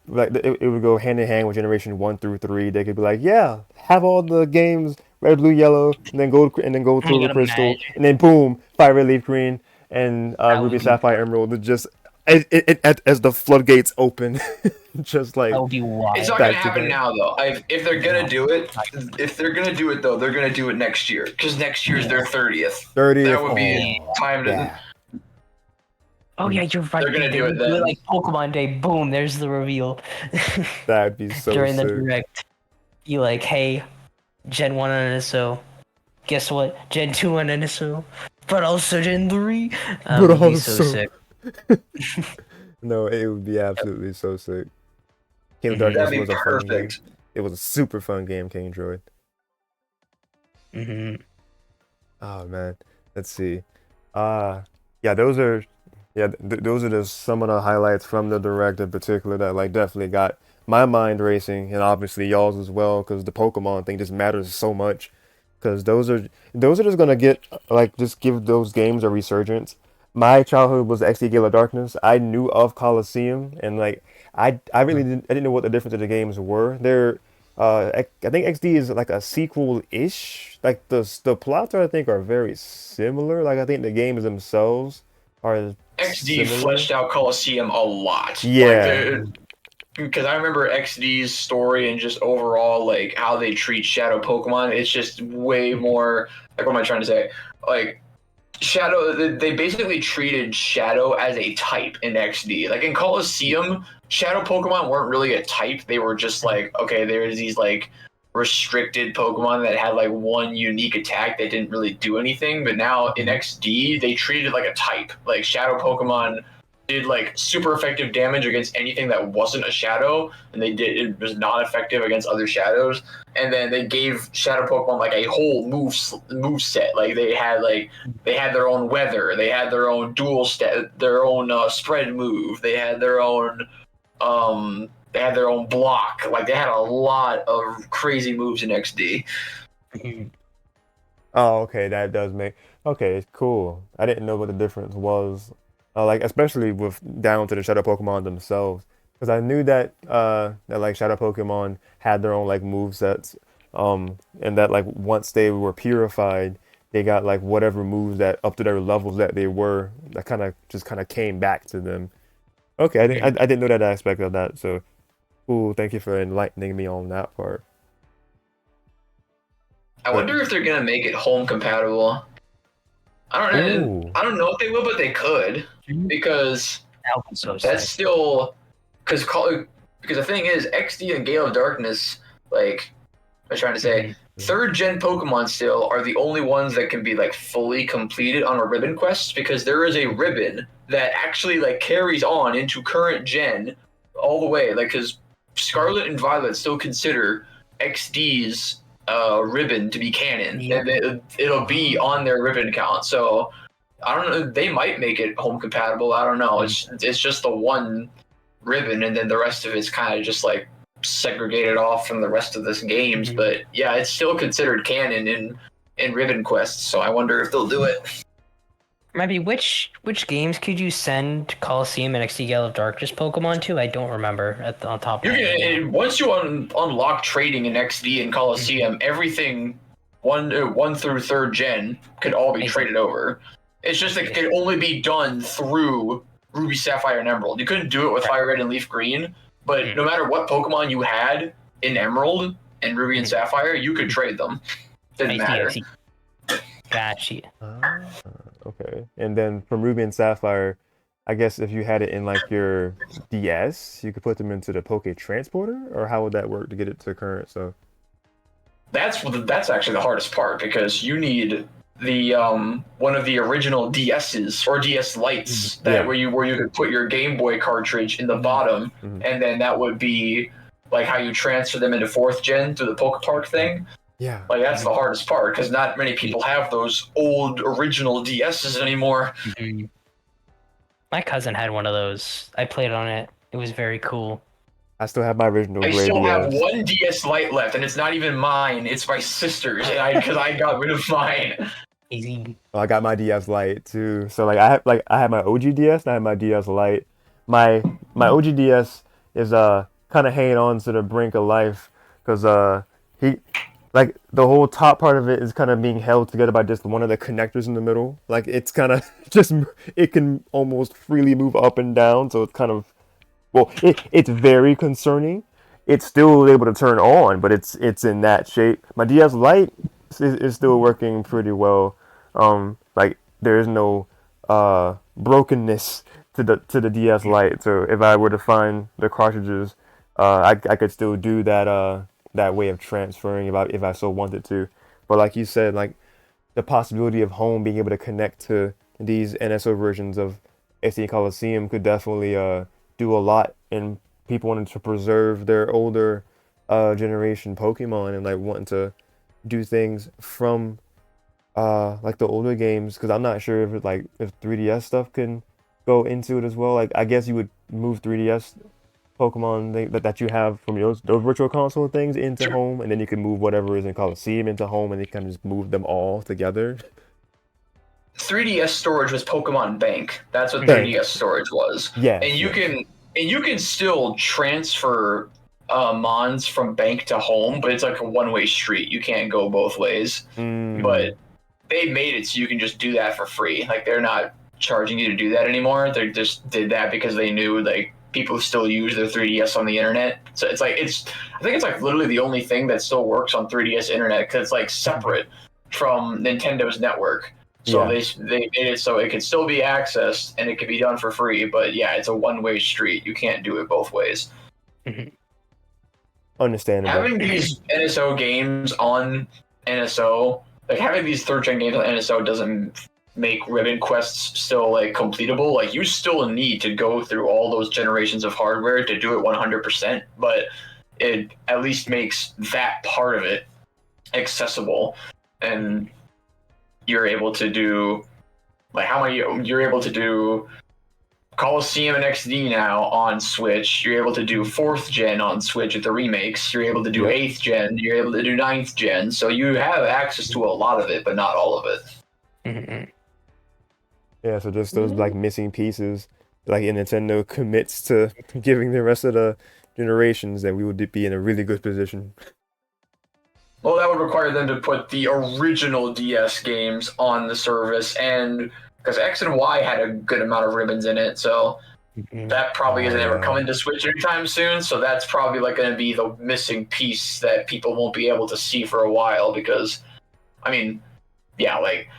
like it would go hand in hand with Generation 1 through 3. They could be like, yeah, have all the games red, blue, yellow, and then gold, You silver, gotta crystal, imagine. and then boom, fire, red, leaf, green, and That ruby, would be sapphire, emerald. It just as the floodgates open, just like that would be It's wild. not gonna back to happen back. now though. If they're gonna do it, if they're gonna do it though, they're gonna do it next year because next year's their 30th. That 30th. would be Oh, time to. yeah. Oh yeah, you're right. They're gonna They do it would do it then. like Pokemon Day. Boom, there's the reveal. That'd be so During the sick. direct. You like, hey, Gen 1 on NSO. Guess what? Gen 2 on NSO. But also Gen 3. That But would be so also, sick. no, it would be absolutely so sick. King of Mhm. Darkness That'd be was a fun game. perfect. It was a super fun game, King Droid. Mm-hmm. Oh man, let's see. Yeah, those are, yeah, those are just some of the highlights from the direct in particular that like definitely got my mind racing, and obviously y'all's as well, because the Pokemon thing just matters so much. Because those are just gonna get like just give those games a resurgence. My childhood was XD Gale of Darkness. I knew of Coliseum, and like I really didn't know what the difference of the games were. I think XD is like a sequel-ish. Like the plots I think are very similar. Like I think the games themselves are XD similar. fleshed out Coliseum a lot. Yeah, Because I remember XD's story and just overall like how they treat Shadow Pokemon. It's just way more like, what am I trying to say? Like Shadow, they basically treated Shadow as a type in XD. Like in Coliseum, Shadow Pokemon weren't really a type. They were just like, okay, there's these like restricted Pokemon that had like one unique attack that didn't really do anything. But now in XD, they treated it like a type. Like Shadow Pokemon did like super effective damage against anything that wasn't a shadow, and it was not effective against other shadows. And then they gave shadow Pokemon like a whole move set. Like they had their own weather, they had their own dual stat, their own spread move, they had their own block. Like they had a lot of crazy moves in XD. Oh, okay, that does make okay, cool. I didn't know what the difference was, like especially with down to the Shadow Pokemon themselves, because I knew that like Shadow Pokemon had their own like move sets, and that like once they were purified, they got like whatever moves that up to their levels that they were, that kind of came back to them. Okay, I didn't know that aspect of that, so cool. Thank you for enlightening me on that part. I But wonder if they're gonna make it home compatible. I don't know. ooh, I don't know if they will, but they could because That would be so that's sick. still because the thing is XD and Gale of Darkness, like I was trying to say, third gen Pokemon still are the only ones that can be like fully completed on a ribbon quest because there is a ribbon that actually like carries on into current gen all the way. Like because Scarlet and Violet still consider XD's ribbon to be canon, Yep. and it'll be on their ribbon count. So I don't know. They might make it home compatible. I don't know. It's just the one ribbon, and then the rest of it's kind of just like segregated off from the rest of this games. But yeah, it's still considered canon in Ribbon Quest. So I wonder if they'll do it. Maybe which games could you send Coliseum and XD Gale of Darkness Pokemon to? I don't remember on top You of my head. can once you unlock trading in XD and Coliseum, everything one through third gen could all be traded over. It's just that it could only be done through Ruby, Sapphire, and Emerald. You couldn't do it with Fire Red and Leaf Green, but no matter what Pokemon you had in Emerald and Ruby and Sapphire, you could trade them. Didn't matter. I see. Gotcha. okay. And then from Ruby and Sapphire, I guess if you had it in like your DS, you could put them into the Poke Transporter, or how would that work to get it to current? So That's actually the hardest part because you need the one of the original DSs or DS Lights that yeah. where you could put your Game Boy cartridge in the bottom, Mhm. and then that would be like how you transfer them into fourth gen through the Poke Park thing. Yeah. Like that's the hardest part because not many people have those old original DSs anymore. Mhm. My cousin had one of those. I played on it. It was very cool. I still have my original I gray still have DS. one DS Lite left, and it's not even mine. It's my sister's, and because I got rid of mine. Easy. I got my DS Lite too. So I have my OG DS and I have my DS Lite. My OG DS is kind of hanging on to the brink of life because he like the whole top part of it is kind of being held together by just one of the connectors in the middle. Like it's kind of just it can almost freely move up and down, so it's kind of well, it's very concerning. It's still able to turn on, but it's in that shape. My DS Lite is still working pretty well. Like there is no brokenness to the DS Lite. So if I were to find the cartridges, I could still do that way of transferring if I so wanted to. But like you said, like the possibility of home being able to connect to these NSO versions of SD Coliseum could definitely do a lot in people wanting to preserve their older generation Pokemon and like wanting to do things from like the older games because I'm not sure if 3DS stuff can go into it as well. Like I guess you would move 3DS Pokemon that you have from those virtual console things into Sure. home, and then you can move whatever is in Coliseum into home, and you kind of just move them all together. 3DS storage was Pokemon Bank. That's what Bank. 3DS storage was, and Yes, you yes. can still transfer mons from bank to home, but it's like a one-way street. You can't go both ways. Mm, But they made it so you can just do that for free. Like they're not charging you to do that anymore. They just did that because they knew like people still use their 3DS on the internet. So it's like I think it's like literally the only thing that still works on 3DS internet because it's like separate from Nintendo's network. So yeah, they made it so it could still be accessed and it could be done for free. But yeah, it's a one-way street. You can't do it both ways. Mhm. understandable. Having these NSO games on NSO, like having these third gen games on NSO doesn't make ribbon quests still like completable. Like you still need to go through all those generations of hardware to do it 100%, but it at least makes that part of it accessible, and you're able to do like how many you're able to do Coliseum and XD now on Switch. You're able to do fourth gen on Switch with the remakes. You're able to do Yep. eighth gen. You're able to do ninth gen. So you have access to a lot of it, but not all of it. Mhm. Yeah, so just those like missing pieces, like Nintendo commits to giving the rest of the generations, then we would be in a really good position. Well, that would require them to put the original DS games on the service, and because X and Y had a good amount of ribbons in it, so Mhm. that probably Oh isn't ever yeah. coming to Switch anytime soon. So that's probably like going to be the missing piece that people won't be able to see for a while. Because, I mean, yeah, like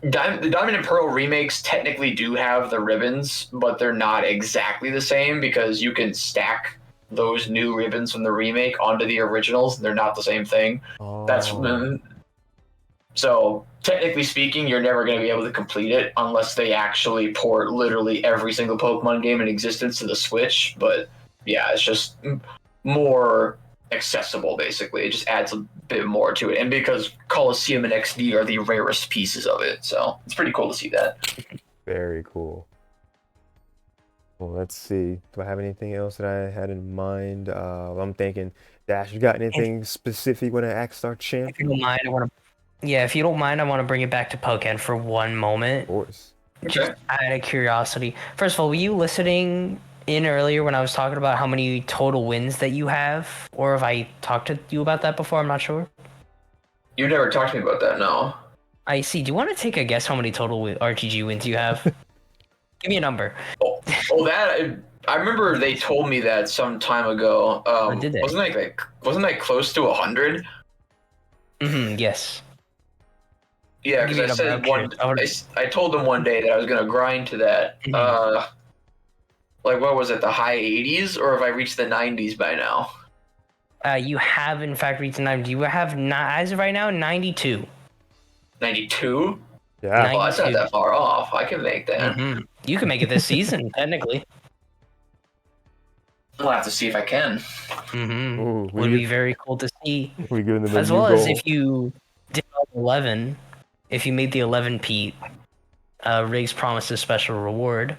the Diamond and Pearl remakes technically do have the ribbons, but they're not exactly the same because you can stack those new ribbons from the remake onto the originals, and they're not the same thing. That's Oh. so technically speaking, you're never going to be able to complete it unless they actually port literally every single Pokemon game in existence to the Switch. But yeah, it's just more accessible. Basically, it just adds a bit more to it, and because Coliseum and XD are the rarest pieces of it, so it's pretty cool to see that. Very cool. Well, let's see. Do I have anything else that I had in mind? I'm thinking, Dash, you got If, anything specific when I ask our if you champion? don't mind, I want to. Yeah, if you don't mind, I want to bring it back to Pokken for one Of moment. course. Just Okay. out of curiosity. First of all, were you listening in earlier when I was talking about how many total wins that you have? Or have I talked to you about that before? I'm not sure. You never talked to me about that, no. I see. Do you want to take a guess how many total RTG wins you have? Give me a number. Oh, that I remember they told me that some time ago. Or did they? Wasn't that close to 100? Yes. Yeah, I'll give because you I a number. said one. I would, I told them one day that I was gonna grind to that. Like what was it, the high 80s, or have I reached the 90s by now? you have in fact reached 90. You have not as of right now 92. 92? Yeah. Well, that's not 92. that far off. I can make that. You can make it this season technically. I'll have to see if I can. Ooh, Would be very cool to see. we giving them a As new well as goal. if you did 11, if you made the 11 Pete, Riggs promised a special reward.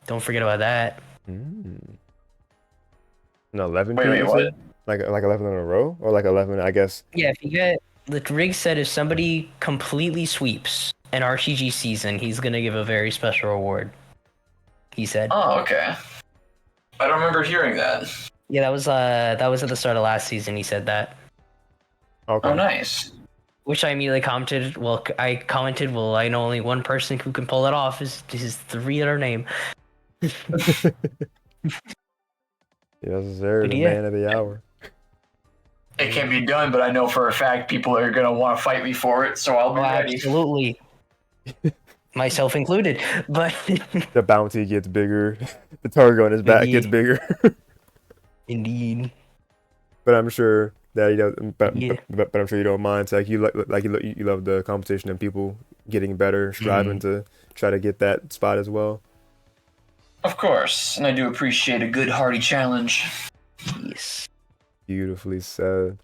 Don't forget about that. No, 11 Wait, you what? said? Like 11 in a row, or like 11, I guess. Yeah, if you get, like Riggs said, if somebody completely sweeps an RTG season, he's gonna give a very special reward. He said. Oh, okay. I don't remember hearing that. Yeah, that was at the start of last season. He said that. Okay. Oh, nice. Which I immediately commented. Well, I know only one person who can pull it off. Is his three-letter name. Yes, sir. But The yeah. man of the hour. It can be done, but I know for a fact people are gonna want to fight me for it, so I'll be ready. Absolutely. Myself included. But The bounty gets bigger. The target on his back gets bigger. indeed. But I'm sure that Yeah. but I'm sure you don't mind. It's like you you love the competition and people getting better, striving to try to get that spot as well. Of course, and I do appreciate a good hearty challenge. Yes. Beautifully said.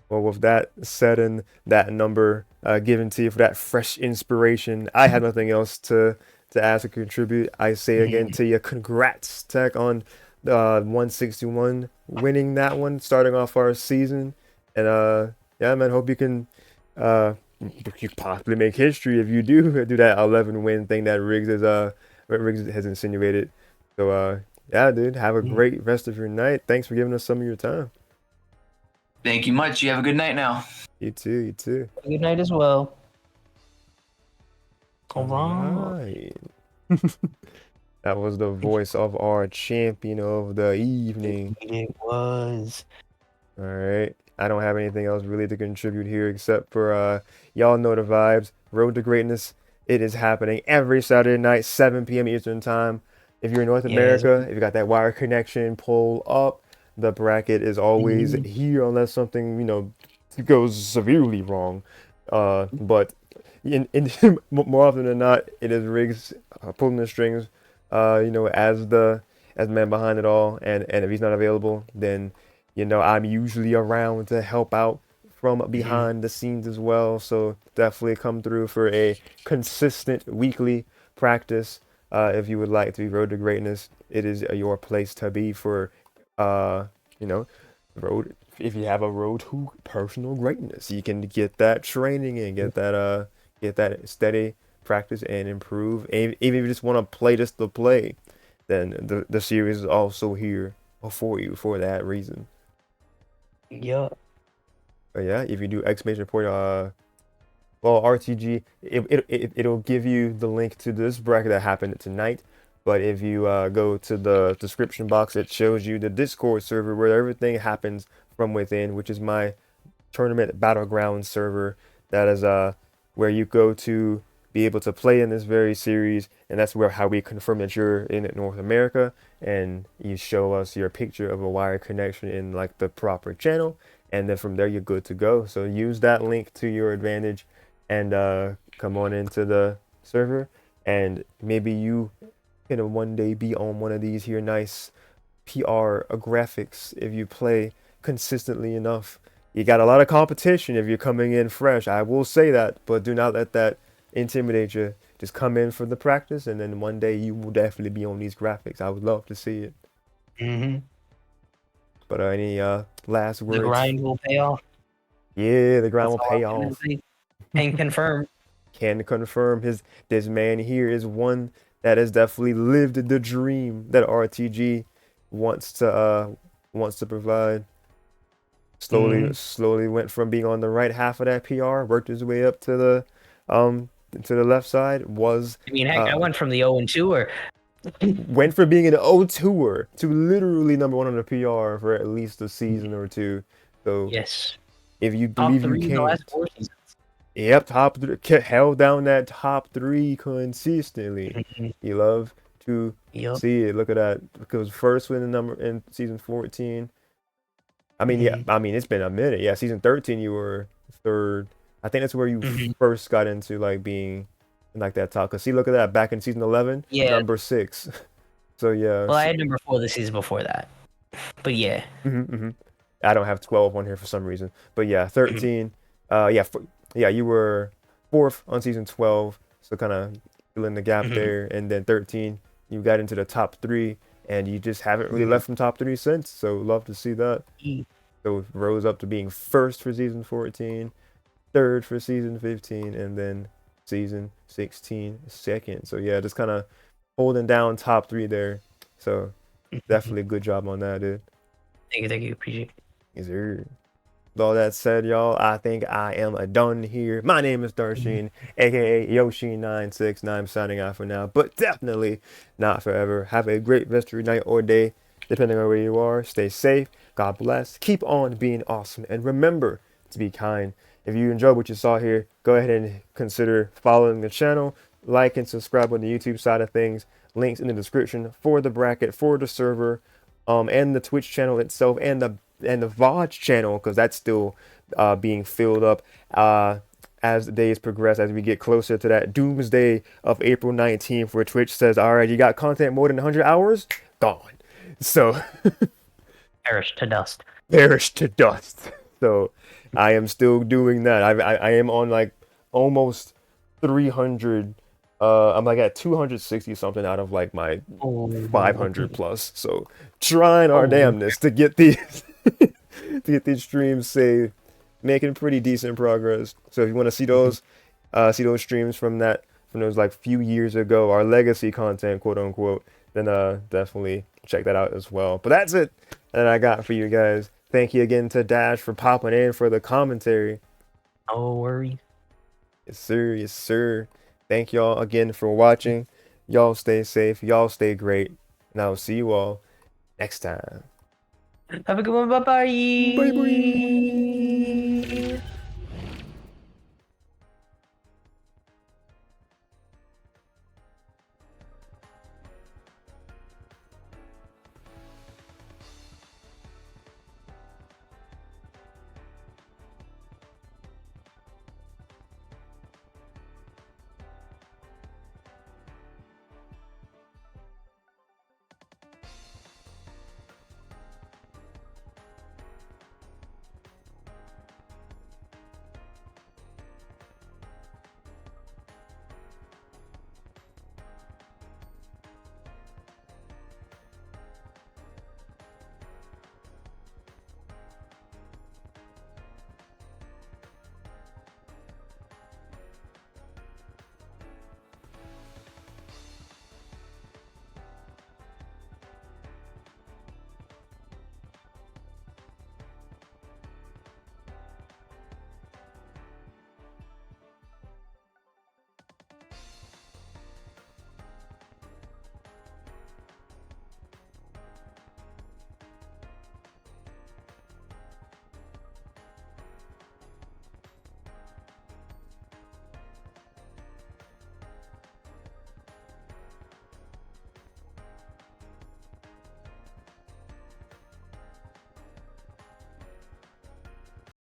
Well, with that said and that number given to you for that fresh inspiration, I have nothing else to ask or contribute. I say again to you, congrats, Tech, on 161 winning that one, starting off our season. And yeah, man, hope you can you possibly make history if you do that 11 win thing that Riggs has insinuated. So yeah, dude, have a great rest of your night. Thanks for giving us some of your time. Thank you much. You have a good night now. You too, you too. Good night as well. All right. That was the voice of our champion of the evening. It was. All right. I don't have anything else really to contribute here except for y'all know the vibes. Road to Greatness. It is happening every Saturday night, 7 p.m. Eastern Time. If you're in North America, if you got that wire connection, pull up. The bracket is always here unless something, goes severely wrong. But in more often than not, it is Riggs pulling the strings, as the man behind it all. And if he's not available, then, I'm usually around to help out from behind the scenes as well. So definitely come through for a consistent weekly practice. If you would like to be Road to Greatness, it is your place to be for road. If you have a road to personal greatness, you can get that training and get that steady practice and improve. And even if you just want to play just to play, then the series is also here for you for that reason. Yeah. But yeah, if you do exclamation point RTG, it'll give you the link to this bracket that happened tonight. But if you go to the description box, it shows you the Discord server where everything happens from within, which is my tournament battleground server. That is where you go to be able to play in this very series, and that's how we confirm that you're in North America, and you show us your picture of a wire connection in like the proper channel, and then from there you're good to go. So use that link to your advantage, and come on into the server, and maybe you can one day be on one of these here nice PR graphics if you play consistently enough. You got a lot of competition if you're coming in fresh, I will say that, but do not let that intimidate you. Just come in for the practice, and then one day you will definitely be on these graphics. I would love to see it. But any last words? The grind will pay off. Yeah, the grind will pay off. And confirm. Can confirm this man here is one that has definitely lived the dream that RTG wants to provide. Slowly went from being on the right half of that PR, worked his way up to the left side. I went from the 0-2 or went from being an O2er to literally number one on the PR for at least a season or two. So yes, if you believe you in the can, last 4 seasons. Yep, top three, held down that top three consistently. Mhm. You love to Yup. see it. Look at that. Because first win the number in season 14. I mean, yeah, Mhm. I mean it's been a minute. Yeah, season 13 you were third. I think that's where you Mhm. first got into like being in like that top. Cause see, look at that. Back in season 11, Yeah. number 6. So yeah. Well, I had number 4 the season before that. But yeah. Mm-hmm. I don't have 12 on here for some reason, but yeah, Mhm. 13. Yeah, you were fourth on season 12, so kind of filling the gap Mhm. there. And then 13, you got into the top three, and you just haven't really Mhm. left from top three since. So love to see that. E- So it rose up to being first for season 14, third for season 15, and then season 16 second. So yeah, just kind of holding down top three there. So Mhm. definitely good job on that, dude. Thank you, appreciate it. Yes, sir. With all that said, y'all, I think I am done here. My name is Mhm. Darshin, aka Yoshi969. I'm signing out for now, but definitely not forever. Have a great rest of your night or day, depending on where you are. Stay safe. God bless. Keep on being awesome. And remember to be kind. If you enjoyed what you saw here, go ahead and consider following the channel, like and subscribe on the YouTube side of things. Links in the description for the bracket, for the server, and the Twitch channel itself, and the VOD channel, because that's still being filled up as the days progress, as we get closer to that doomsday of April 19th, where Twitch says, all right, you got content more than 100 hours? Gone. So Perish to dust. perish to dust. So I am still doing that. I am on like almost 300. I'm like at 260 something out of like my Oh. 500 plus. So trying our Oh. damnness to get these to get these streams saved, making pretty decent progress. So if you want to Mhm. see those streams from those like few years ago, our legacy content, quote unquote, then definitely check that out as well. But that's it that I got for you guys. Thank you again to Dash for popping in for the commentary. No worries. Yes, sir. Yes, sir. Thank y'all again for watching. Y'all stay safe. Y'all stay great. And I'll see you all next time. Have a good one. Bye Bye bye. bye.